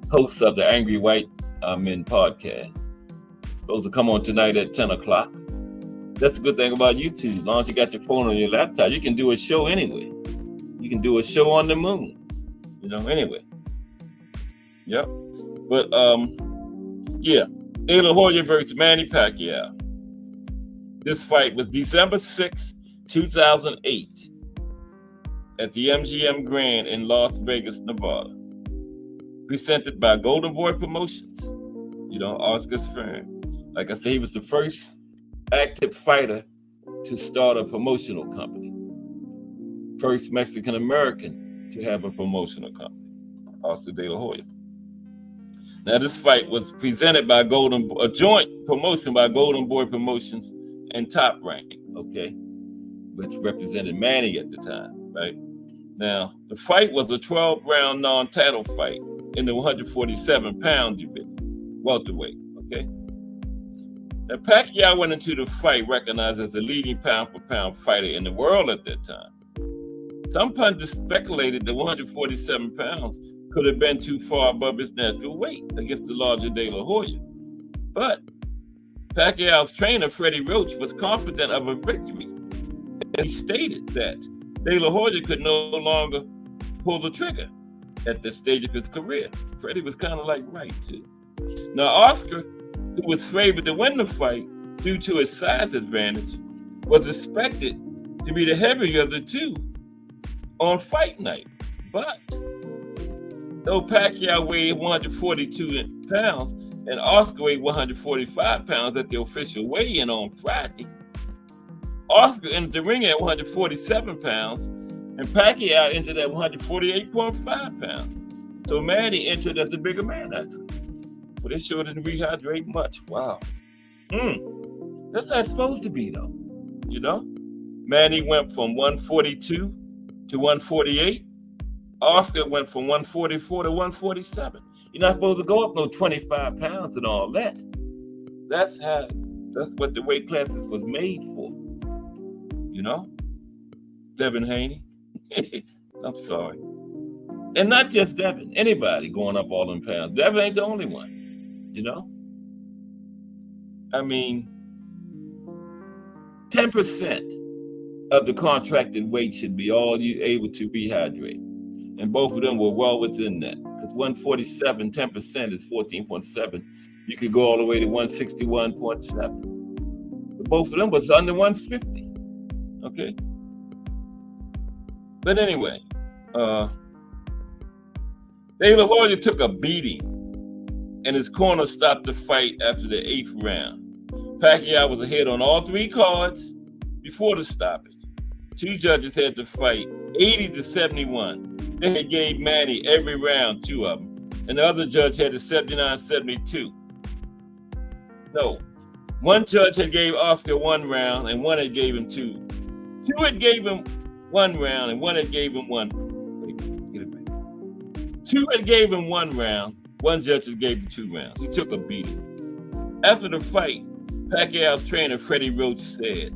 hosts of the Angry White Men podcast. Those will come on tonight at 10 o'clock. That's a good thing about YouTube. As long as you got your phone on your laptop, you can do a show anyway. You can do a show on the moon. You know, anyway. Yep. But, yeah. De La Hoya versus Manny Pacquiao. This fight was December 6, 2008 at the MGM Grand in Las Vegas, Nevada. Presented by Golden Boy Promotions. You know, Oscar's firm. Like I said, he was the first active fighter to start a promotional company. First Mexican-American to have a promotional company. Oscar De La Hoya. Now, this fight was presented by a joint promotion by Golden Boy Promotions and Top Rank, okay, which represented Manny at the time, right? Now, the fight was a 12-round non-title fight in the 147-pound division, welterweight, okay? Now, Pacquiao went into the fight recognized as the leading pound-for-pound fighter in the world at that time. Some pundits speculated that 147 pounds could have been too far above his natural weight against the larger De La Hoya. But Pacquiao's trainer, Freddie Roach, was confident of a victory. And he stated that De La Hoya could no longer pull the trigger at this stage of his career. Freddie was kind of like right, too. Now, Oscar, who was favored to win the fight due to his size advantage, was expected to be the heavier of the two on fight night. But though Pacquiao weighed 142 pounds and Oscar weighed 145 pounds at the official weigh-in on Friday, Oscar entered the ring at 147 pounds and Pacquiao entered at 148.5 pounds. So Manny entered as the bigger man, actually. But it sure didn't rehydrate much. Wow. That's how it's supposed to be, though. You know? Manny went from 142 to 148. Oscar went from 144 to 147. You're not supposed to go up no 25 pounds and all that. That's what the weight classes was made for. You know? Devin Haney. I'm sorry. And not just Devin. Anybody going up all them pounds. Devin ain't the only one. You know? I mean, 10% of the contracted weight should be all you able to rehydrate. And both of them were well within that. Because 147, 10% is 14.7. You could go all the way to 161.7. But both of them was under 150. Okay? But anyway, De La Hoya took a beating, and his corner stopped the fight after the 8th round. Pacquiao was ahead on all 3 cards before the stoppage. 2 judges had the fight 80-71. They had gave Manny every round, 2 of them. And the other judge had it 79-72. No, 1 judge had gave Oscar 1 round and 1 had gave him 2. 2 had gave him 1 round and 1 had gave him 1. Wait, get it back. 2 had gave him 1 round. 1 judge had gave him 2 rounds. He took a beating. After the fight, Pacquiao's trainer, Freddie Roach, said,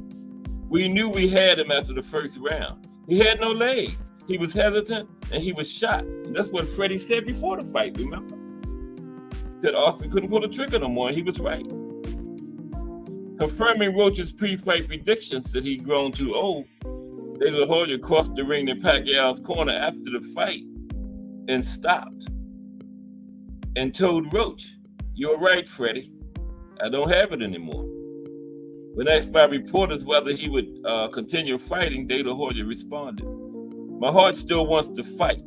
"We knew we had him after the first round. He had no legs. He was hesitant and he was shot." And that's what Freddie said before the fight, remember? He said Austin couldn't pull the trigger no more, and he was right. Confirming Roach's pre-fight predictions that he'd grown too old, De La Hoya crossed the ring in Pacquiao's corner after the fight and stopped and told Roach, "You're right, Freddie. I don't have it anymore." When asked by reporters whether he would continue fighting, De La Hoya responded, "My heart still wants to fight,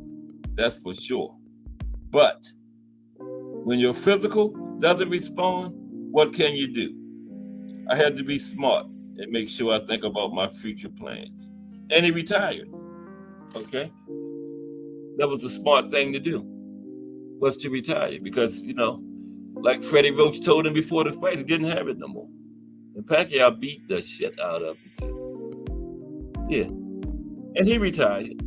that's for sure. But when your physical doesn't respond, what can you do? I had to be smart and make sure I think about my future plans." And he retired. Okay? That was the smart thing to do, was to retire. Because, like Freddie Roach told him before the fight, he didn't have it no more. And Pacquiao beat the shit out of him too. Yeah. And he retired.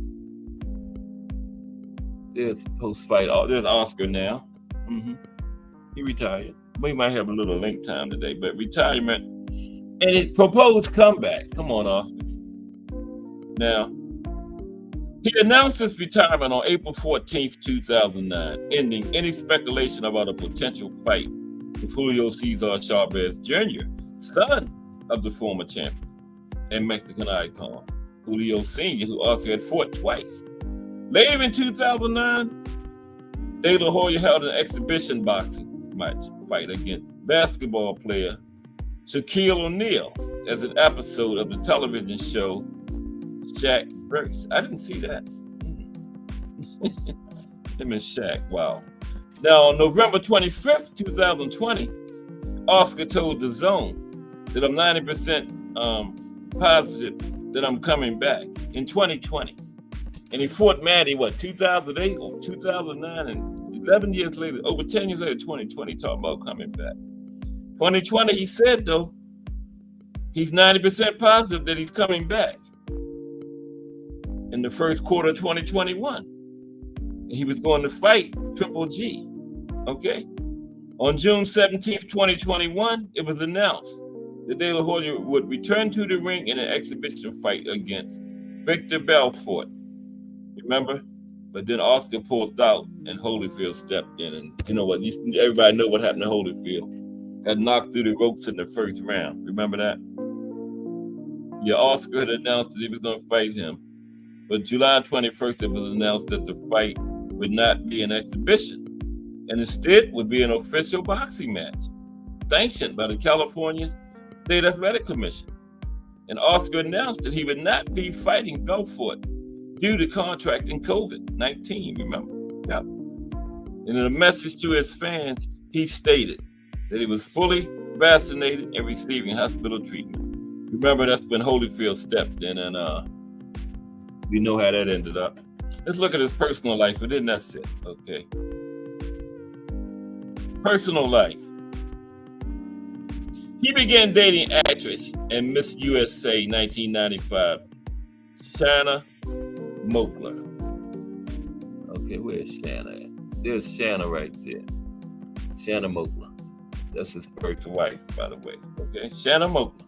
There's post-fight. There's Oscar now. He retired. We might have a little link time today, but retirement. And it proposed comeback. Come on, Oscar. Now, he announced his retirement on April 14th, 2009, ending any speculation about a potential fight with Julio Cesar Chavez Jr., son of the former champion and Mexican icon, Julio Sr., who also had fought twice. Later in 2009, De La Hoya held an exhibition boxing fight against basketball player Shaquille O'Neal as an episode of the television show Shaq Versus. I didn't see that. Him and Shaq, wow. Now, on November 25th, 2020, Oscar told The Zone that I'm 90% positive that I'm coming back in 2020. And he fought Manny, 2008 or 2009, and 11 years later, over 10 years later, 2020, talking about coming back. 2020, he said, though, he's 90% positive that he's coming back in the first quarter of 2021. He was going to fight Triple G, okay? On June 17th, 2021, it was announced that De La Hoya would return to the ring in an exhibition fight against Victor Belfort. Remember? But then Oscar pulled out and Holyfield stepped in. And you know what? Everybody know what happened to Holyfield. Got knocked through the ropes in the first round. Remember that? Yeah, Oscar had announced that he was going to fight him. But July 21st, it was announced that the fight would not be an exhibition, and instead would be an official boxing match, sanctioned by the California State Athletic Commission. And Oscar announced that he would not be fighting Belfort due to contracting COVID-19, remember? Yep. And in a message to his fans, he stated that he was fully vaccinated and receiving hospital treatment. Remember, that's when Holyfield stepped in, and we know how that ended up. Let's look at his personal life, but then that's it, okay? Personal life. He began dating actress and Miss USA 1995, Shanna Mokler. Okay, where's Shanna at? There's Shanna right there. Shanna Mokler. That's his first wife, by the way, okay? Shanna Mokler.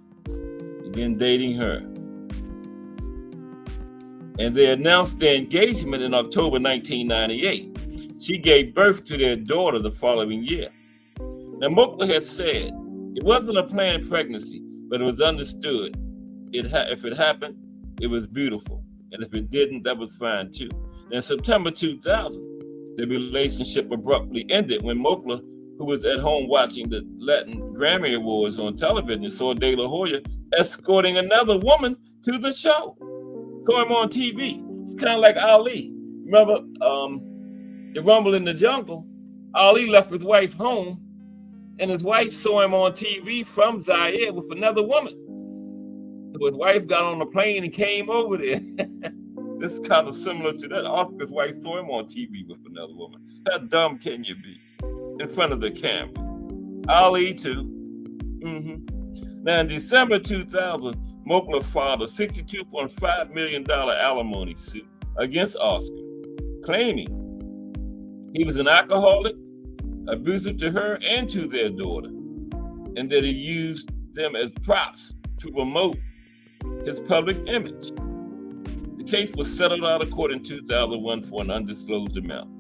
Began dating her. And they announced their engagement in October 1998. She gave birth to their daughter the following year. Now, Mokler has said it wasn't a planned pregnancy, but it was understood. If it happened, it was beautiful. And if it didn't, that was fine too. In September 2000, the relationship abruptly ended when Mokler, who was at home watching the Latin Grammy Awards on television, saw De La Hoya escorting another woman to the show. Saw him on TV. It's kind of like Ali. Remember the Rumble in the Jungle? Ali left his wife home, and his wife saw him on TV from Zaire with another woman. So his wife got on the plane and came over there. This is kind of similar to that. Oscar's wife saw him on TV with another woman. How dumb can you be? In front of the camera. Ali too. Now in December 2000, Mokler filed a $62.5 million alimony suit against Oscar, claiming he was an alcoholic, abusive to her and to their daughter, and that he used them as props to promote his public image. The case was settled out of court in 2001 for an undisclosed amount.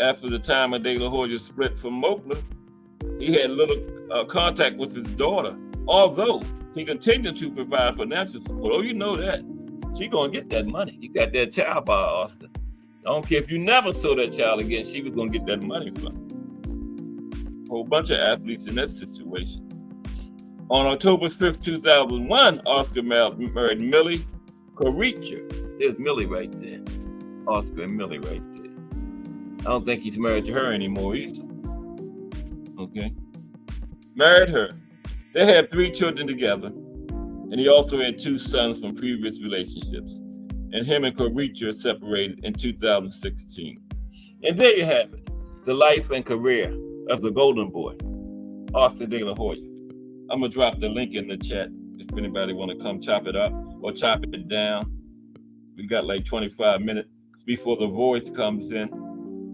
After the time of De La Hoya split from Mokler, he had little contact with his daughter Although he continued to provide financial support. Oh, you know that. She gonna get that money. You got that child by Austin. I don't care if you never saw that child again, she was gonna get that money from him. A whole bunch of athletes in that situation. On October 5th, 2001, Oscar married Millie Coricher. There's Millie right there. Oscar and Millie right there. I don't think he's married to her anymore either. Okay. Married her. They had 3 children together, and he also had 2 sons from previous relationships. And him and Coricher separated in 2016. And there you have it, the life and career of the Golden Boy, Oscar De La Hoya. I'm gonna drop the link in the chat if anybody want to come chop it up or chop it down. We got like 25 minutes before the voice comes in.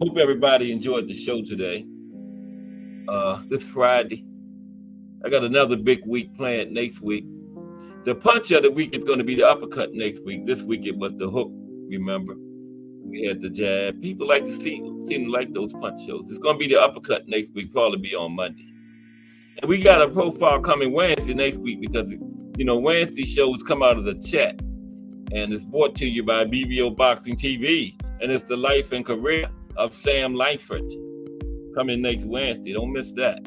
Hope everybody enjoyed the show today. This Friday, I got another big week planned next week. The punch of the week is going to be the uppercut next week. This week it was the hook, remember? We had the jab. People like to seem to like those punch shows. It's going to be the uppercut next week, probably be on Monday. And we got a profile coming Wednesday next week because, you know, Wednesday shows come out of the chat. And it's brought to you by BBO Boxing TV. And it's the life and career of Sam Langford. Coming next Wednesday. Don't miss that.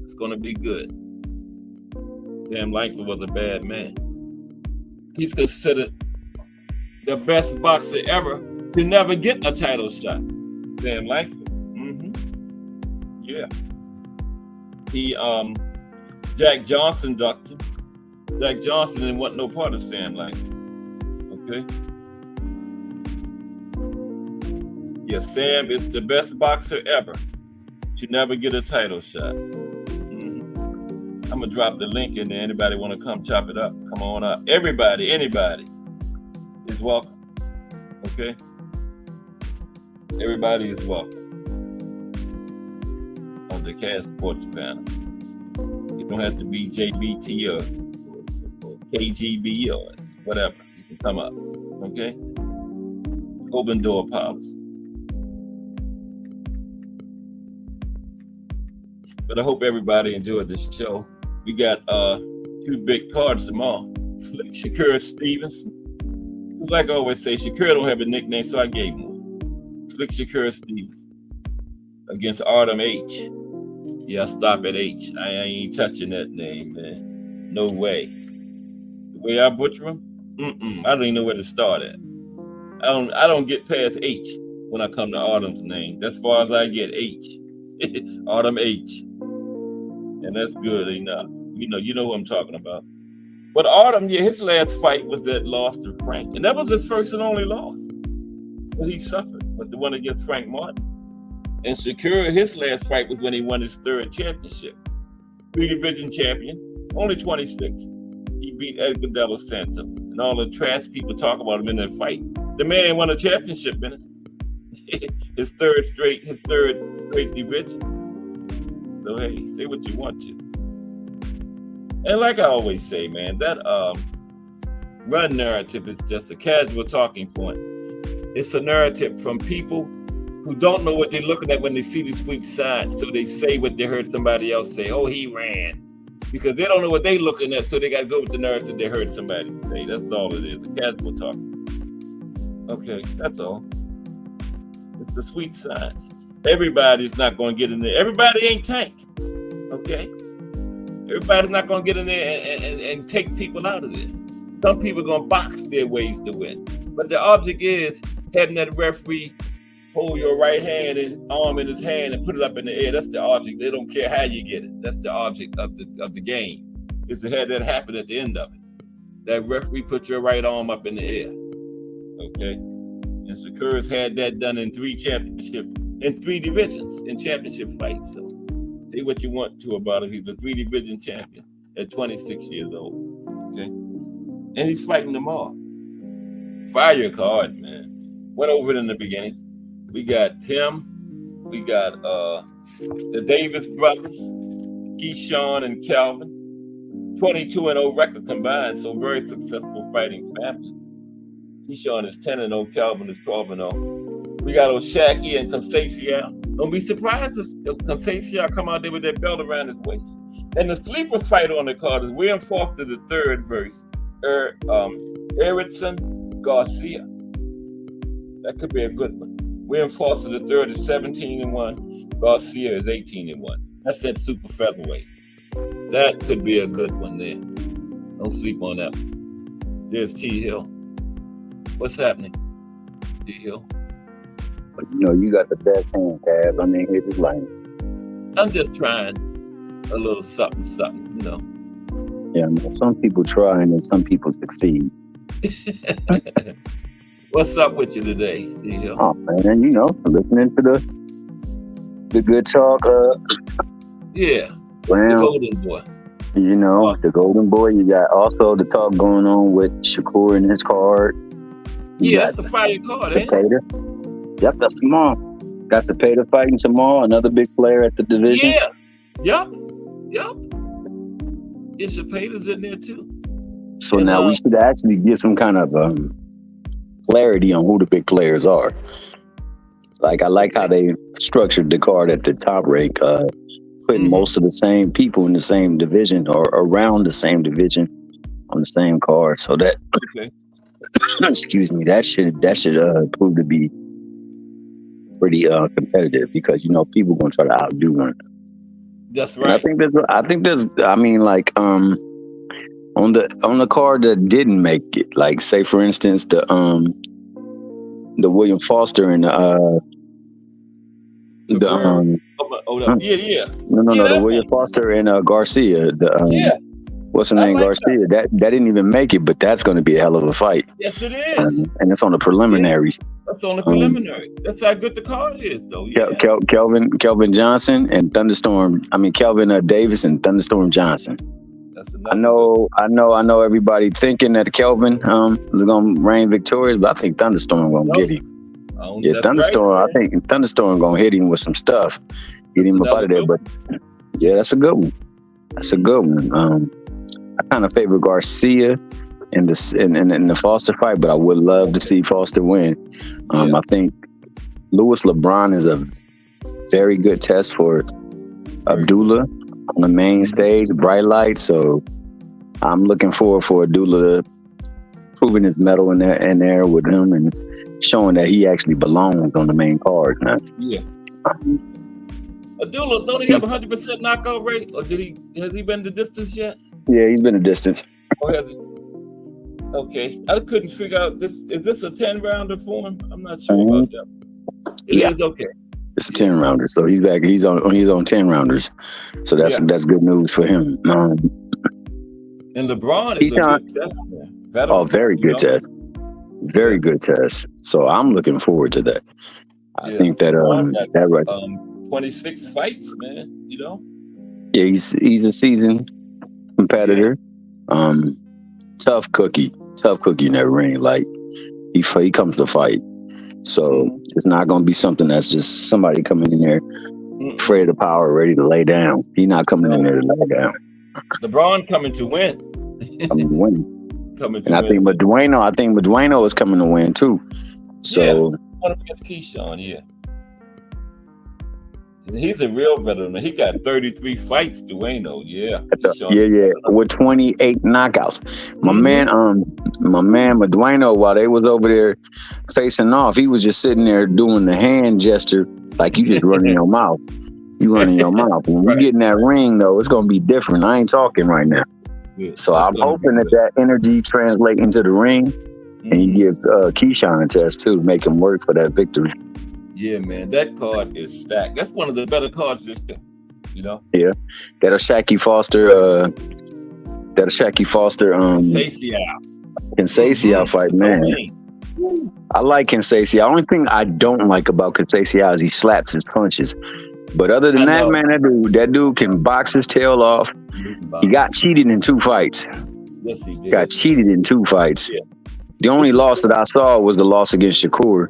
It's going to be good. Sam Langford was a bad man. He's considered the best boxer ever to never get a title shot. Sam Langford. Yeah. He, Jack Johnson ducked him. Jack Johnson didn't want no part of Sam Langford. Okay. Yeah, Sam is the best boxer ever to never get a title shot. I'm gonna drop the link in there. Anybody want to come chop it up? Come on up. Everybody, anybody is welcome. Okay? Everybody is welcome on the Cast Sports panel. You don't have to be JBT or KGB or whatever. You can come up. Okay? Open door policy. But I hope everybody enjoyed this show. We got 2 big cards tomorrow. Shakur Stevenson. Because like I always say, Shakur don't have a nickname, so I gave him one. Slick Shakur Stevenson against Artem H. Yeah, stop at H. I ain't touching that name, man. No way. The way I butcher him, I don't even know where to start at. I don't get past H when I come to Artem's name. That's as far as I get H. Artem H. And that's good enough. You know what I'm talking about. But Artem, yeah, his last fight was that loss to Frank. And that was his first and only loss that he suffered, was the one against Frank Martin. And Shakur, his last fight was when he won his 3rd championship. 3-division champion, only 26. He beat Edgar De Los Santos. And all the trash people talk about him in that fight. The man won a championship in it. his third straight division. So hey, say what you want to. And like I always say, man, that run narrative is just a casual talking point. It's a narrative from people who don't know what they're looking at when they see the sweet signs. So they say what they heard somebody else say. Oh, he ran. Because they don't know what they're looking at, so they got to go with the narrative they heard somebody say. That's all it is, a casual talk. Okay, that's all. It's the sweet signs. Everybody's not going to get in there. Everybody ain't Tank, okay? Everybody's not going to get in there and take people out of there. Some people are going to box their ways to win. But the object is having that referee hold your right hand and arm in his hand and put it up in the air. That's the object. They don't care how you get it. That's the object of the game, is to have that happen at the end of it. That referee put your right arm up in the air, okay? And Shakur's had that done in 3 championships. In 3 divisions in championship fights. So say what you want to about him. He's a 3-division champion at 26 years old. Okay. And he's fighting them all. Fire card, man. Went over it in the beginning. We got him. We got the Davis brothers, Keyshawn and Calvin. 22-0 record combined, so very successful fighting family. Keyshawn is 10-0, Calvin is 12-0. We got Oshaki and Conceição. Don't be surprised if Conceição come out there with that belt around his waist. And the sleeper fighter on the card is William Foster the third versus Erickson Garcia. That could be a good one. William Foster the third is 17-1. Garcia is 18-1. That's that super featherweight. That could be a good one there. Don't sleep on that one. There's T Hill. What's happening, T Hill? You know, you got the best hand, Cab. I mean, here's his line. I'm just trying a little something, you know. Yeah, man, some people try and then some people succeed. What's up with you today, T Hill? Oh, man, you know, listening to the good talk. Yeah, well, the Golden Boy. You know, awesome. The Golden Boy. You got also the talk going on with Shakur and his card. Yeah, that's the fire card, ain't it? Yep, that's tomorrow. Got Cepeda fighting tomorrow, another big player at the division. Yeah. Yep. Yeah, Cepeda's in there too. So and, now we should actually get some kind of clarity on who the big players are. Like, I like how they structured the card at the top rank, putting most of the same people in the same division or around the same division on the same card. So that, excuse me, that should prove to be pretty competitive, because, you know, people are going to try to outdo one another. That's right. And I think there's I mean, like, on the card that didn't make it, like, say for instance the William Foster and the William Foster and Garcia, what's the name, Garcia, that didn't even make it, but that's going to be a hell of a fight. Yes, it is. And it's on the preliminaries. That's on the preliminary. That's how good the card is, though. Yeah. Kelvin Johnson and Kelvin Davis and Thunderstorm Johnson. I know everybody thinking that Kelvin is going to reign victorious, but I think Thunderstorm going to get him. Thunderstorm, right, I think Thunderstorm going to hit him with some stuff. Get him up out of there. But yeah, that's a good one. I kind of favor Garcia in the Foster fight, but I would love to see Foster win. I think Louis LeBron is a very good test for Abdullah on the main stage, bright light. So I'm looking forward for Abdullah proving his mettle in there with him and showing that he actually belongs on the main card. Huh? Yeah. Abdullah, don't he have 100% knockout rate, or has he been the distance yet? Yeah, he's been the distance. Oh, has he? Okay, I couldn't figure out this. Is this a 10-rounder for him? I'm not sure about that. It is okay. It's a 10-rounder, so he's back. He's on 10-rounders, so that's good news for him. And LeBron is a good test, man. Veteran, very good test. Very good test. So I'm looking forward to that. I think that 26 fights, man. You know. Yeah, he's a seasoned competitor. Yeah. Tough cookie in that ring. Like, he comes to fight. So it's not going to be something that's just somebody coming in there afraid of power, ready to lay down. He's not coming in there to lay down. LeBron coming to win. Coming to win. I think Madueno is coming to win too. So one against Keyshawn, And he's a real veteran. He got 33 fights, Dueno. Yeah, with 28 knockouts. My man Madueno, while they was over there facing off, he was just sitting there doing the hand gesture, like you just running your mouth. You running your mouth. When we get in that ring, though, it's gonna be different. I ain't talking right now. Yeah, so I'm hoping that energy translates into the ring, and you give Keyshawn a test too, make him work for that victory. Yeah, man, that card is stacked. That's one of the better cards this year, you know? Yeah. That Oshaki Foster, Conceição fight, man. I like Conceição. The only thing I don't like about Conceição is he slaps his punches. But other than that, man, that dude can box his tail off. He got cheated in 2 fights. Yes, he did. Got cheated in 2 fights. Yeah. The only loss that I saw was the loss against Shakur.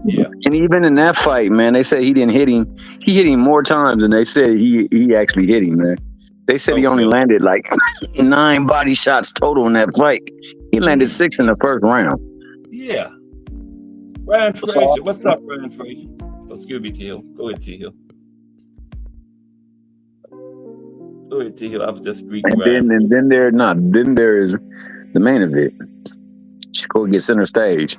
Yeah. And even in that fight, man, they say he didn't hit him. He hit him more times than they said he actually hit him, man. They said he only landed like 9 body shots total in that fight. He landed 6 in the first round. Yeah. Brian What's up? Frazier. What's up, Brian Frazier? Oh, excuse me, T Hill. Go ahead, T Hill. Go ahead, T Hill. I was just greeting Brian. Then there is the main event. Shakur gets center stage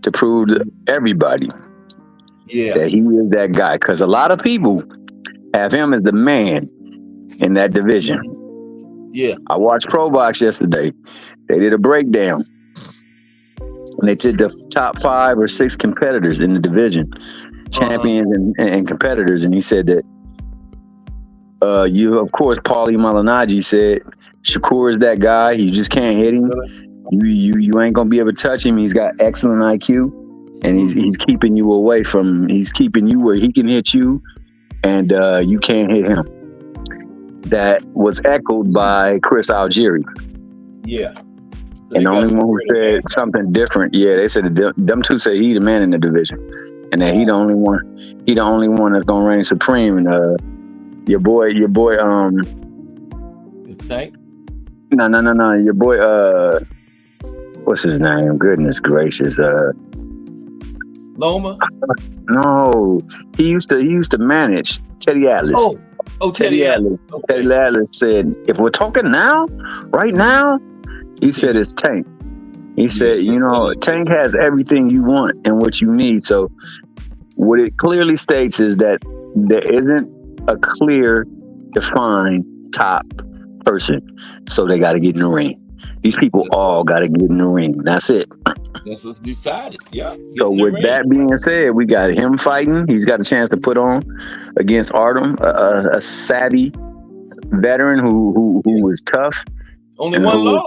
to prove to everybody that he is that guy. Because a lot of people have him as the man in that division. Yeah. I watched Pro Box yesterday. They did a breakdown. And they took the top 5 or 6 competitors in the division, champions and competitors. And he said that of course, Paulie Malignaggi said Shakur is that guy. You just can't hit him. You ain't gonna be able to touch him. He's got excellent IQ, and he's keeping you away from. He's keeping you where he can hit you, and you can't hit him. That was echoed by Chris Algieri. Yeah. So and the only one who said something different, they said them two say he the man in the division, and that he the only one. He the only one that's gonna reign supreme. And your boy. It's Tank. No. Your boy. What's his name? Goodness gracious. Loma. No, he used to manage Teddy Atlas. Oh, Teddy Atlas. Okay. Teddy Atlas said, if we're talking now, right now, he said it's Tank. He said, Tank has everything you want and what you need. So what it clearly states is that there isn't a clear, defined top person. So they got to get in the ring. These people all got to get in the ring. That's it. That's what's decided. Yeah. So with that being said, we got him fighting. He's got a chance to put on against Artem, a savvy veteran who was tough. Only one loss.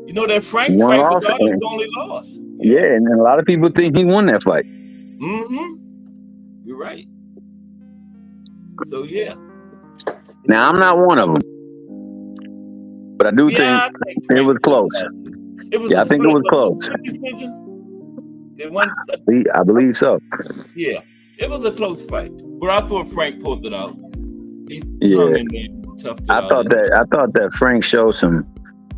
You know that Frank was Artem's only loss. Yeah, and a lot of people think he won that fight. Mm-hmm. You're right. So yeah. Now I'm not one of them, but I do think it was close. I think it was close. I believe so. Yeah, it was a close fight, but I thought Frank pulled it out. He's tough. I thought that Frank showed some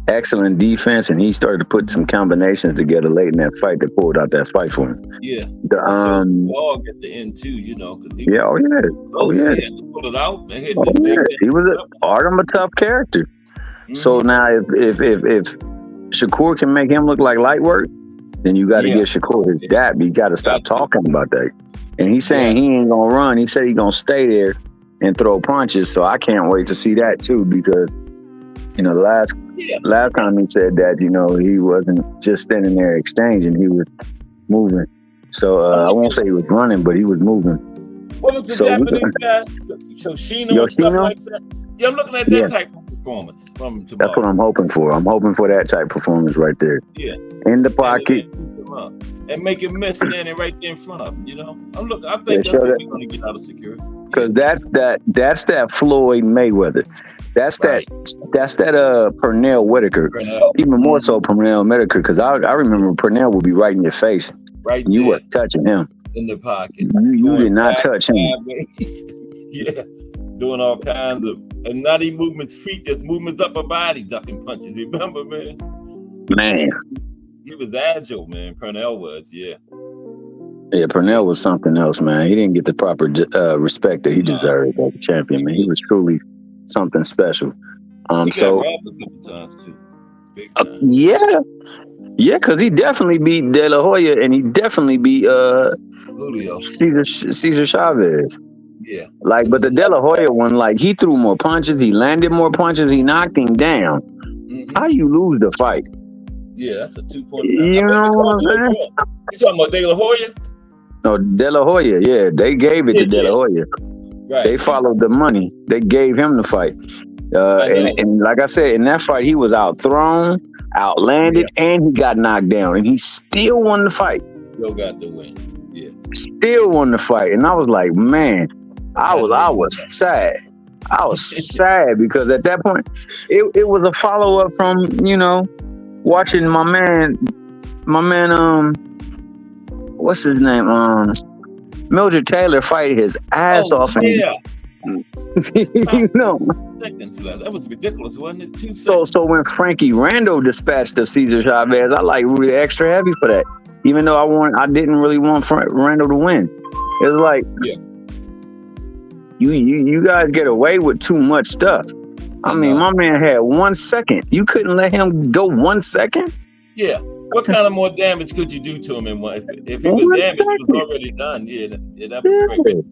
excellent defense, and he started to put some combinations together late in that fight that pulled out that fight for him. Yeah, the dog at the end too, because he had to pull it out and hit he was Artem a tough character. Mm-hmm. So now if Shakur can make him look like light work, then you got to give Shakur his dap. You got to stop talking about that. And he's saying he ain't gonna run. He said he's gonna stay there and throw punches. So I can't wait to see that too, because last time he said that, he wasn't just standing there exchanging, he was moving. So I won't say he was running, but he was moving. What was the Japanese guy? Yoshino and stuff like that? Yeah, I'm looking at that type of performance from tomorrow. That's what I'm hoping for. I'm hoping for that type of performance right there. Yeah. In the pocket. And make him miss standing right there in front of him, I think that's what we're going to get out of security. Because that's that Floyd Mayweather. That's that Pernell Whitaker. Even more so Pernell Whitaker, because I remember Pernell would be right in your face. Right. You weren't touching him. In the pocket. You did not touch him. Yeah. Doing all kinds of, and not even movements, feet, just movements up a body, ducking punches. Remember, man? Man. He was agile, man. Pernell was, Yeah, Pernell was something else, man. He didn't get the proper respect that he deserved as a champion, man. He was truly something special. He got robbed a couple times, too. Big time. Yeah, because he definitely beat De La Hoya, and he definitely beat Julio. Cesar Chavez. Yeah. But the De La Hoya one, he threw more punches, he landed more punches, he knocked him down. Mm-hmm. How you lose the fight? Yeah, that's a 2-point. You know what I'm saying? You talking about De La Hoya? No, De La Hoya, yeah. They gave it to De La Hoya. Right. They followed the money. They gave him the fight. And like I said, in that fight, he was outthrown, outlanded, and he got knocked down. And he still won the fight. Still got the win. Yeah. Still won the fight. And I was like, man, I was sad. I was sad because at that point, it was a follow-up from, watching my man, what's his name? Mildred Taylor fight his ass off. Yeah. Seconds left. That was ridiculous, wasn't it? 2 seconds. So when Frankie Randall dispatched the Cesar Chavez, I really extra heavy for that. Even though I didn't really want Randall to win. It was like, you guys get away with too much stuff. I mean, my man had 1 second. You couldn't let him go 1 second? Yeah. What kind of more damage could you do to him in one? If he was damaged, it was already done. Yeah, that was great.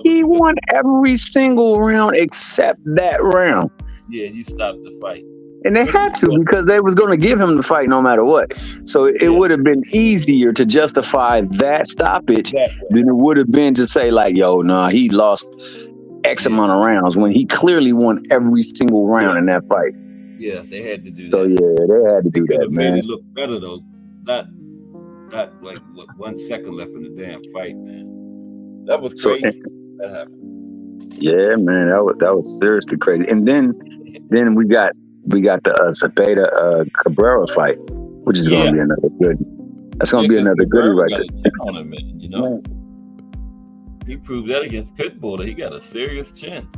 He won every single round except that round. Yeah, you stopped the fight. And they had to, because they was going to give him the fight no matter what. So it would have been easier to justify that stoppage than it would have been to say like, yo, nah, he lost X amount of rounds when he clearly won every single round in that fight. Yeah, they had to do that. So yeah, they had to do that, man. Made it look better though. Not like 1 second left in the damn fight, man. That was crazy. That happened. Yeah, man, that was seriously crazy. And then we got the Zepeda Cabrera fight, which is going to be another good. That's going to be another goodie right there. On him, man, you know. He proved that against Pitbull that he got a serious chin,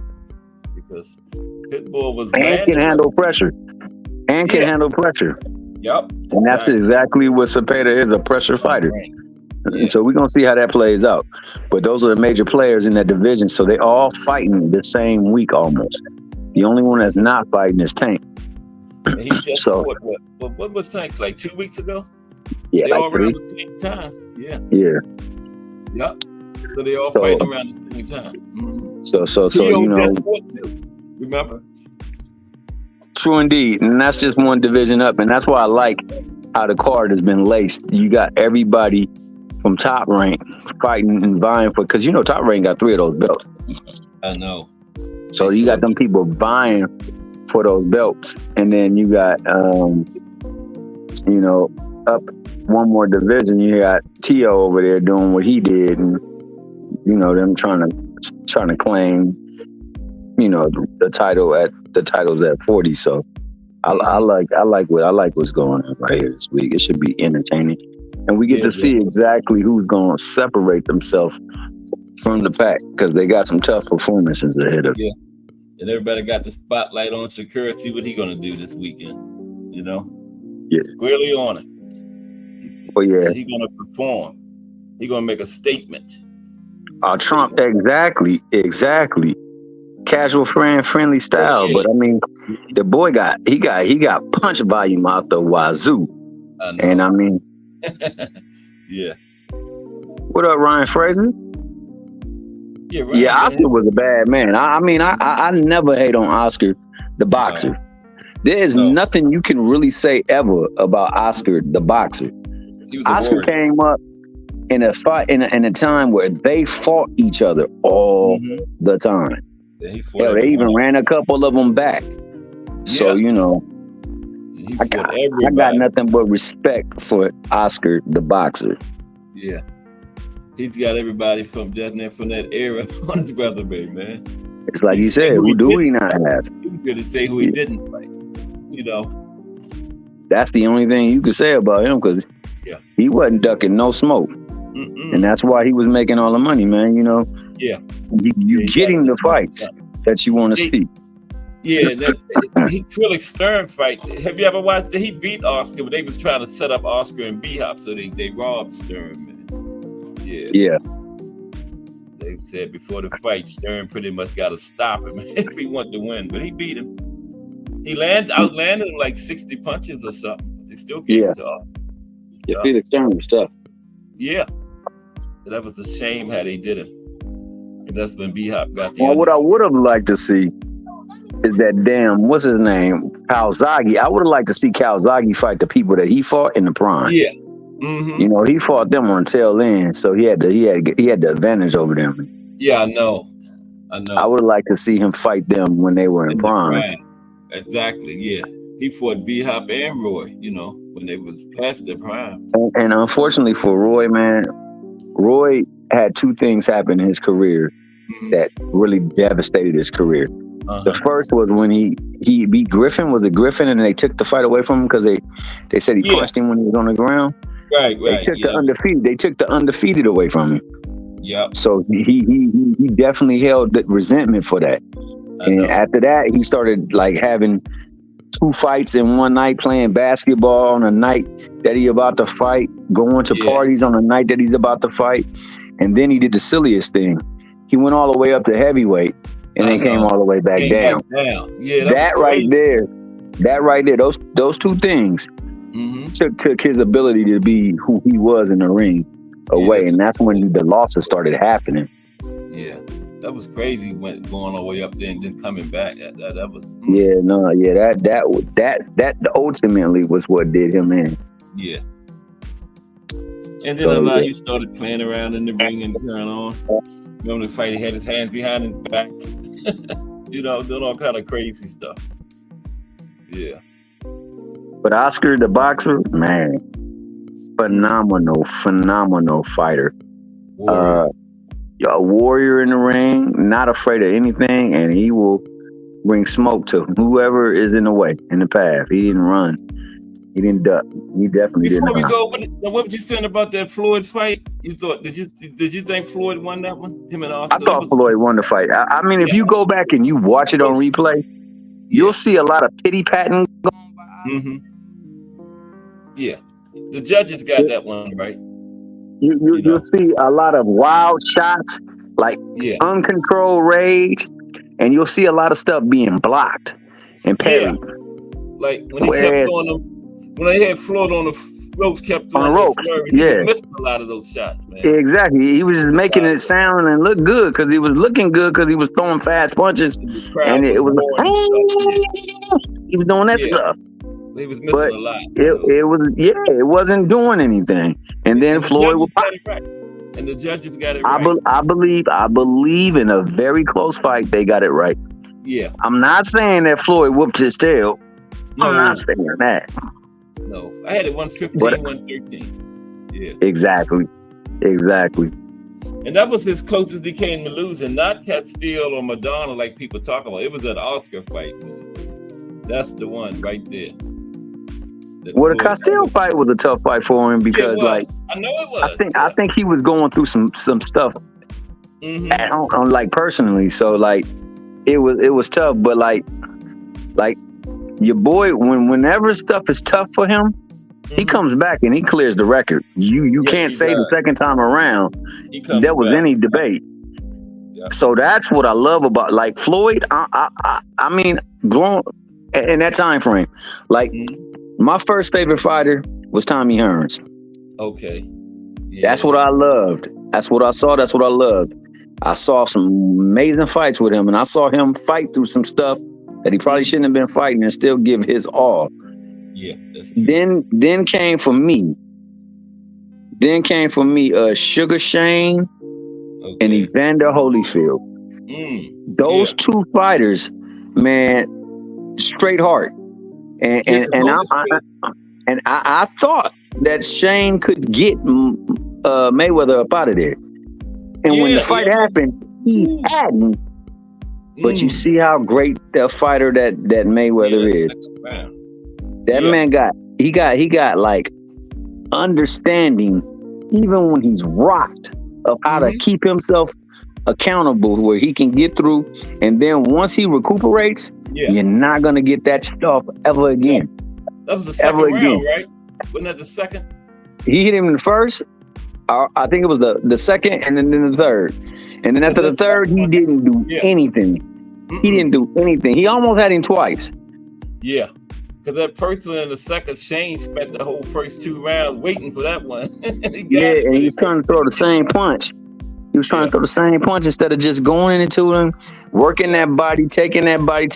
because Pitbull was can handle pressure. Can handle pressure. Yep. And that's exactly what Zepeda is, a pressure fighter. And so we're going to see how that plays out. But those are the major players in that division, so they all fighting the same week almost. The only one that's not fighting is Tank. And he just fought, what was Tank, like 2 weeks ago? Yeah, they like all 3. around the same time. Yeah. Yep. So they all fighting around the same time. Mm-hmm. So you know. Remember? True indeed. And that's just one division up. And that's why I like how the card has been laced. You got everybody from Top Rank fighting and vying for, because you know Top Rank got 3 of those belts. I know. So you got them people vying for those belts. And then you got up one more division, you got Tio over there doing what he did, and you know them trying to claim, you know, the titles at 40. So I like what's going on right here this week. It should be entertaining, and we get to see exactly who's going to separate themselves from the pack, because they got some tough performances ahead of them. Yeah, and everybody got the spotlight on Shakur. See what he going to do this weekend. You know, squarely on it. Oh yeah, he's going to perform. He's going to make a statement. Trump, exactly. Casual friendly style, but I mean, the boy got punch volume out the wazoo, and I mean, yeah. What up, Ryan Fraser? Yeah, Ryan, Oscar was a bad man. I mean, I never hate on Oscar, the boxer. There is nothing you can really say ever about Oscar, the boxer. Oscar came up in a fight in a time where they fought each other all the time. Hell, they even ran a couple of them back. So you know, I got nothing but respect for Oscar, the boxer. Yeah, he's got everybody from that era on his resume, man. It's like you said, who do he not have? He was going to say who he didn't fight. You know, that's the only thing you could say about him, because he wasn't ducking no smoke. And that's why he was making all the money, man. You know, you getting the fights that you want to see. Yeah, that Felix Stern fight. Have you ever watched? He beat Oscar, but they was trying to set up Oscar and B-Hop, so they robbed Stern, man. Yeah. They said before the fight, Stern pretty much got to stop him if he wanted to win, but he beat him. He outlanded him like 60 punches or something. They still gave it to Oscar. Yeah, Felix Stern was tough. Yeah. That was a shame how they did it. And that's when B-Hop got the what I would have liked to see is that damn, what's his name? Calzaghe. I would have liked to see Calzaghe fight the people that he fought in the prime. Yeah. Mm-hmm. You know, he fought them on the tail end, so he had the advantage over them. Yeah, I know. I would have liked to see him fight them when they were in prime. Exactly, yeah. He fought B-Hop and Roy, you know, when they was past their prime. And unfortunately for Roy, man, Roy had 2 things happen in his career that really devastated his career. The first was when he beat Griffin. Was it Griffin? And they took the fight away from him because they said he punched him when he was on the ground. Right. They took the undefeated. They took the undefeated away from him. Yeah. So he definitely held the resentment for that. And after that, he started like having 2 fights in one night, playing basketball on a night that he about to fight, going to parties on a night that he's about to fight. And then he did the silliest thing. He went all the way up to heavyweight and then came all the way back down. Yeah, that right there, those 2 things took his ability to be who he was in the ring away. And that's when the losses started happening. Yeah. That was crazy. Went going all the way up there and then coming back. That was. That ultimately was what did him in. Yeah. And then he started playing around in the ring and going on. Remember the fight? He had his hands behind his back. Doing all kind of crazy stuff. Yeah. But Oscar the boxer, man, phenomenal fighter. A warrior in the ring, not afraid of anything, and he will bring smoke to whoever is in the way, in the path. He didn't run. He didn't duck. He definitely didn't. Before we go, what were you saying about that Floyd fight? You thought did you think Floyd won that one? Him and Austin? I thought Floyd won the fight. I mean, if you go back and you watch it on replay, you'll see a lot of pity patting going by. Yeah, the judges got that one right. You'll see a lot of wild shots, like uncontrolled rage, and you'll see a lot of stuff being blocked and parried. Yeah. Like when he kept on them, when they had Floyd on the ropes, kept on the ropes. He was missing a lot of those shots, man. Exactly. He was just making it sound and look good because he was looking good because he was throwing fast punches, and it was he was doing that stuff. He was missing a lot. It wasn't doing anything. And then Floyd was right. And the judges got it right. I believe in a very close fight they got it right. Yeah. I'm not saying that Floyd whooped his tail. No. I'm not saying that. No. I had it 115, 113. Yeah. Exactly. And that was his closest he came to losing, not Castile or Madonna like people talk about. It was an Oscar fight. That's the one right there. The Castile fight was a tough fight for him because, I know it was. I think he was going through some stuff at home, like personally. So like, it was tough. But like your boy, whenever stuff is tough for him, he comes back and he clears the record. You can't say the second time around there was any debate. Yeah. So that's what I love about like Floyd. I mean, growing in that time frame, like. My first favorite fighter was Tommy Hearns. Okay. Yeah. That's what I loved. That's what I saw. That's what I loved. I saw some amazing fights with him, and I saw him fight through some stuff that he probably shouldn't have been fighting and still give his all. Yeah. Then came for me. Sugar Shane and Evander Holyfield. Those 2 fighters, man, straight heart. And I thought that Shane could get Mayweather up out of there. And when the fight happened, he hadn't. But you see how great the fighter that Mayweather is. That man got like understanding, even when he's rocked, of how to keep himself accountable where he can get through. And then once he recuperates, you're not going to get that stuff ever again. That was the second round, right? Wasn't that the second? He hit him in the first. I think it was the second and then the third. And then after the third, he didn't do anything. He didn't do anything. He almost had him twice. Yeah. Because that first one and the second, Shane spent the whole first 2 rounds waiting for that one. And he was trying to throw the same punch. He was trying to throw the same punch instead of just going into him, working that body, taking that body.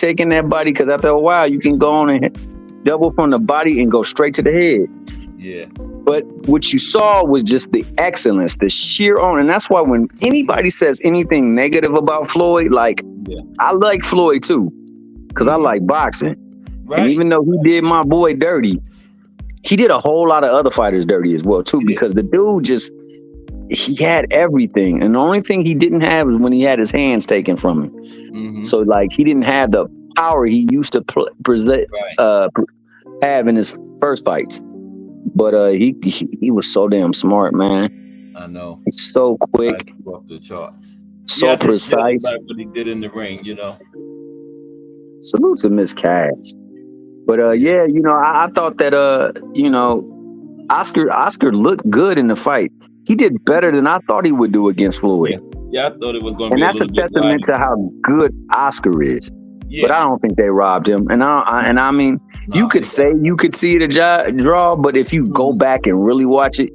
Because after a while, you can go on and double from the body and go straight to the head. Yeah. But what you saw was just the excellence, the sheer honor. And that's why when anybody says anything negative about Floyd, like, I like Floyd too, because I like boxing. Right. And even though he did my boy dirty, he did a whole lot of other fighters dirty as well too, because the dude he had everything. And the only thing he didn't have is when he had his hands taken from him. So like he didn't have the power he used to have in his first fights. But he was so damn smart, man. I know. He's so quick. Off the charts. So precise. Like what he did in the ring, Salute to Miss Cass. But yeah, you know, I thought that you know, Oscar looked good in the fight. He did better than I thought he would do against Floyd. Yeah, I thought it was going to And be a that's a little bit testament to how good Oscar is. Yeah. But I don't think they robbed him. And I mean, you could see it a draw, but if you go back and really watch it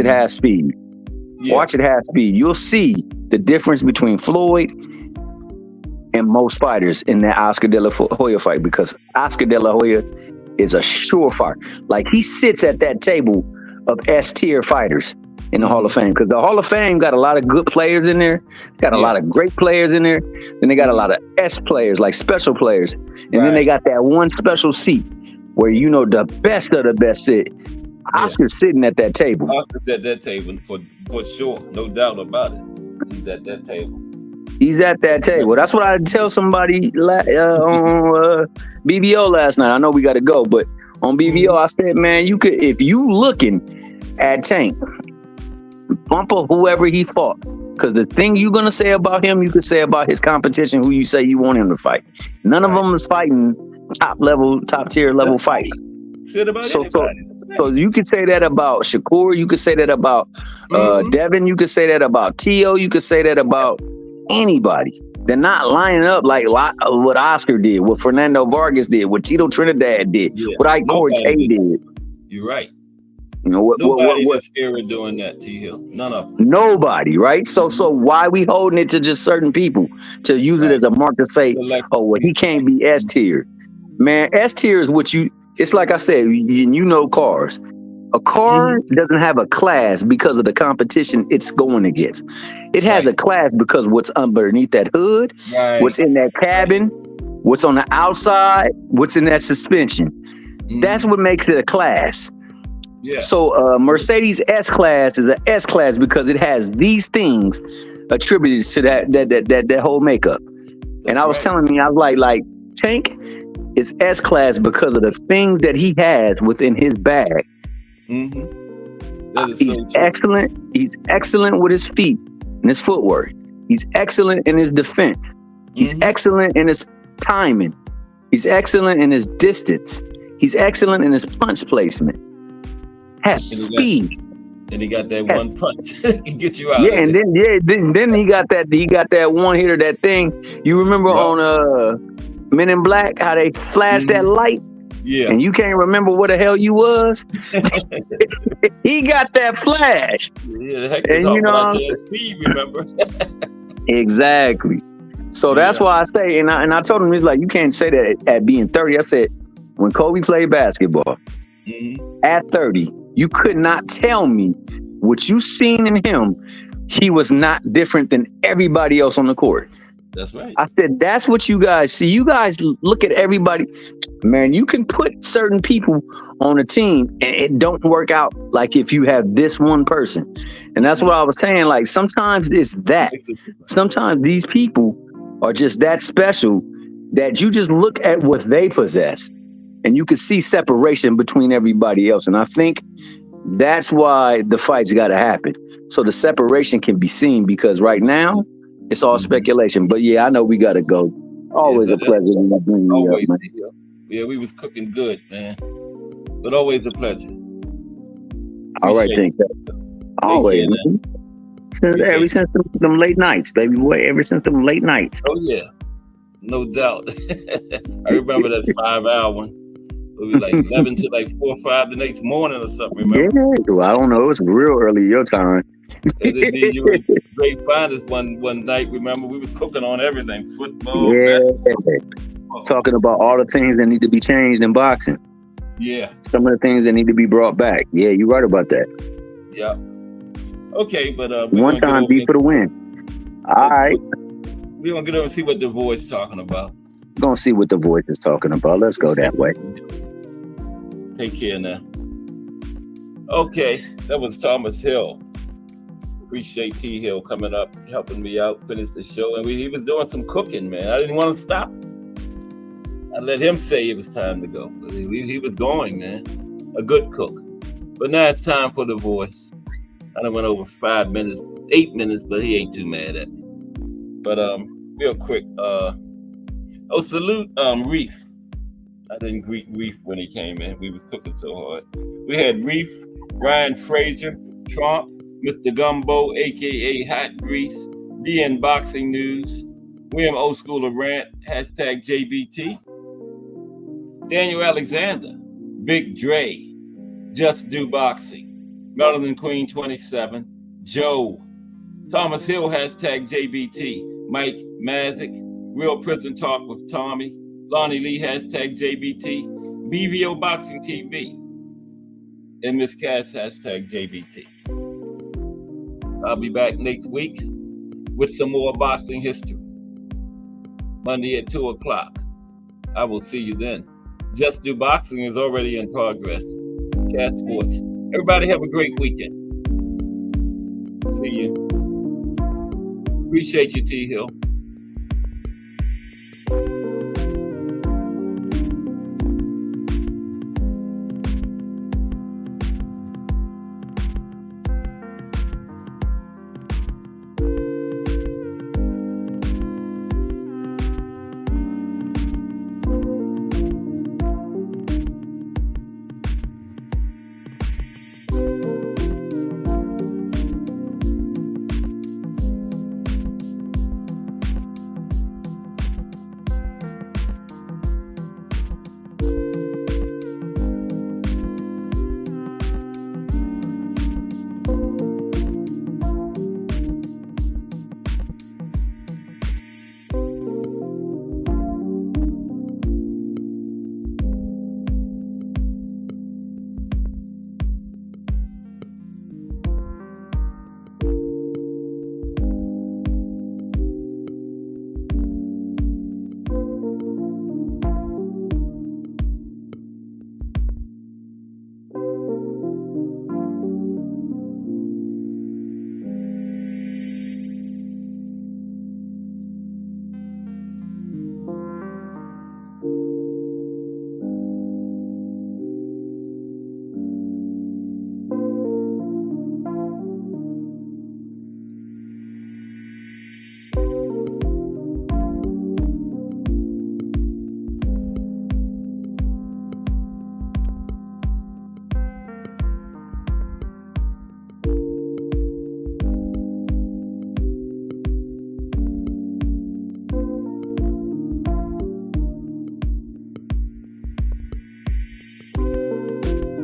have speed. Yeah. Watch it have speed. You'll see the difference between Floyd and most fighters in that Oscar De La Hoya fight, because Oscar De La Hoya is a surefire. Like, he sits at that table of S-tier fighters in the Hall of Fame, because the Hall of Fame got a lot of good players in there, got a lot of great players in there, then they got a lot of S players, like special players, and then they got that one special seat where, you know, the best of the best sit. Oscar's sitting at that table. Oscar's at that table for sure, no doubt about it. He's at that table. He's at that table. That's what I tell somebody on BBO last night. I know we got to go, but on BBO, I said, man, you could, if you looking at Tank, bump up whoever he fought, because the thing you're gonna say about him, you could say about his competition, who you say you want him to fight. None of them is fighting top tier level fights. So you could say that about Shakur. You could say that about Devin. You could say that about Tio. You could say that about anybody. They're not lining up like what Oscar did, what Fernando Vargas did, what Tito Trinidad did, what Ike Cortez did. You're right. You know nobody was here doing that, T Hill. None of them. Nobody, right? So why we holding it to just certain people to use it as a mark to say, oh, well, he can't be S tier. Man, S tier is what you. It's like I said, you know, cars. A car doesn't have a class because of the competition it's going against. It has a class because what's underneath that hood, what's in that cabin, what's on the outside, what's in that suspension. That's what makes it a class. Yeah. So Mercedes S-Class is an S-Class because it has these things attributed to that whole makeup. And I was telling me, I was like Tank is S-Class because of the things that he has within his bag. He's excellent. He's excellent with his feet and his footwork. He's excellent in his defense. He's excellent in his timing. He's excellent in his distance. He's excellent in his punch placement. Has speed. And he got that one punch. He get you out. Yeah, and then he got that one hitter, that thing. You remember on Men in Black how they flashed that light? Yeah. And you can't remember what the hell you was? He got that flash. Yeah, heck, and you know speed, remember? Exactly. So that's why I say, and I told him, he's like, you can't say that at being 30. I said, when Kobe played basketball, at 30, you could not tell me what you seen in him. He was not different than everybody else on the court. That's right. I said, that's what you guys see. You guys look at everybody. Man, you can put certain people on a team and it don't work out like if you have this one person. And that's what I was saying. Like, sometimes it's that. Sometimes these people are just that special that you just look at what they possess and you can see separation between everybody else. And I think that's why the fights got to happen. So the separation can be seen, because right now it's all speculation. But yeah, I know we got to go. Always a pleasure. Always, yeah, we was cooking good, man. But always a pleasure. All right, thank you. Always. Ever since them late nights, baby boy. Ever since them late nights. Oh yeah, no doubt. I remember that 5-hour one. It was like 11 to like 4 or 5 the next morning or something. Remember? Yeah, well, I don't know. It was real early your time. You were great finders one night. Remember, we was cooking on everything: football, basketball. Talking about all the things that need to be changed in boxing. Yeah, some of the things that need to be brought back. Yeah, you're right about that. Yeah. Okay, but one time beat for the win. All right. We're gonna get over and see what the voice talking about. Gonna see what the voice is talking about. Let's go that way. Take care now. Okay, that was Thomas Hill. Appreciate T Hill coming up, helping me out, finish the show. And he was doing some cooking, man. I didn't want to stop. I let him say it was time to go. He was going, man. A good cook. But now it's time for the voice. I done went over 5 minutes, 8 minutes, but he ain't too mad at me. But real quick, salute Reef. I didn't greet Reef when he came in. We was cooking so hard. We had Reef, Ryan Frazier, Trump, Mr. Gumbo, a.k.a. Hot Grease, DN Boxing News, William Old Schooler Rant, hashtag JBT, Daniel Alexander, Big Dre, Just Do Boxing, Melanin Queen 27, Joe, Thomas Hill, hashtag JBT, Mike Mazik, Real Prison Talk with Tommy, Lonnie Lee, hashtag JBT, BVO Boxing TV, and Miss Cass, hashtag JBT. I'll be back next week with some more boxing history. Monday at 2 o'clock. I will see you then. Just Do Boxing is already in progress. Cass Sports. Everybody have a great weekend. See you. Appreciate you, T. Hill.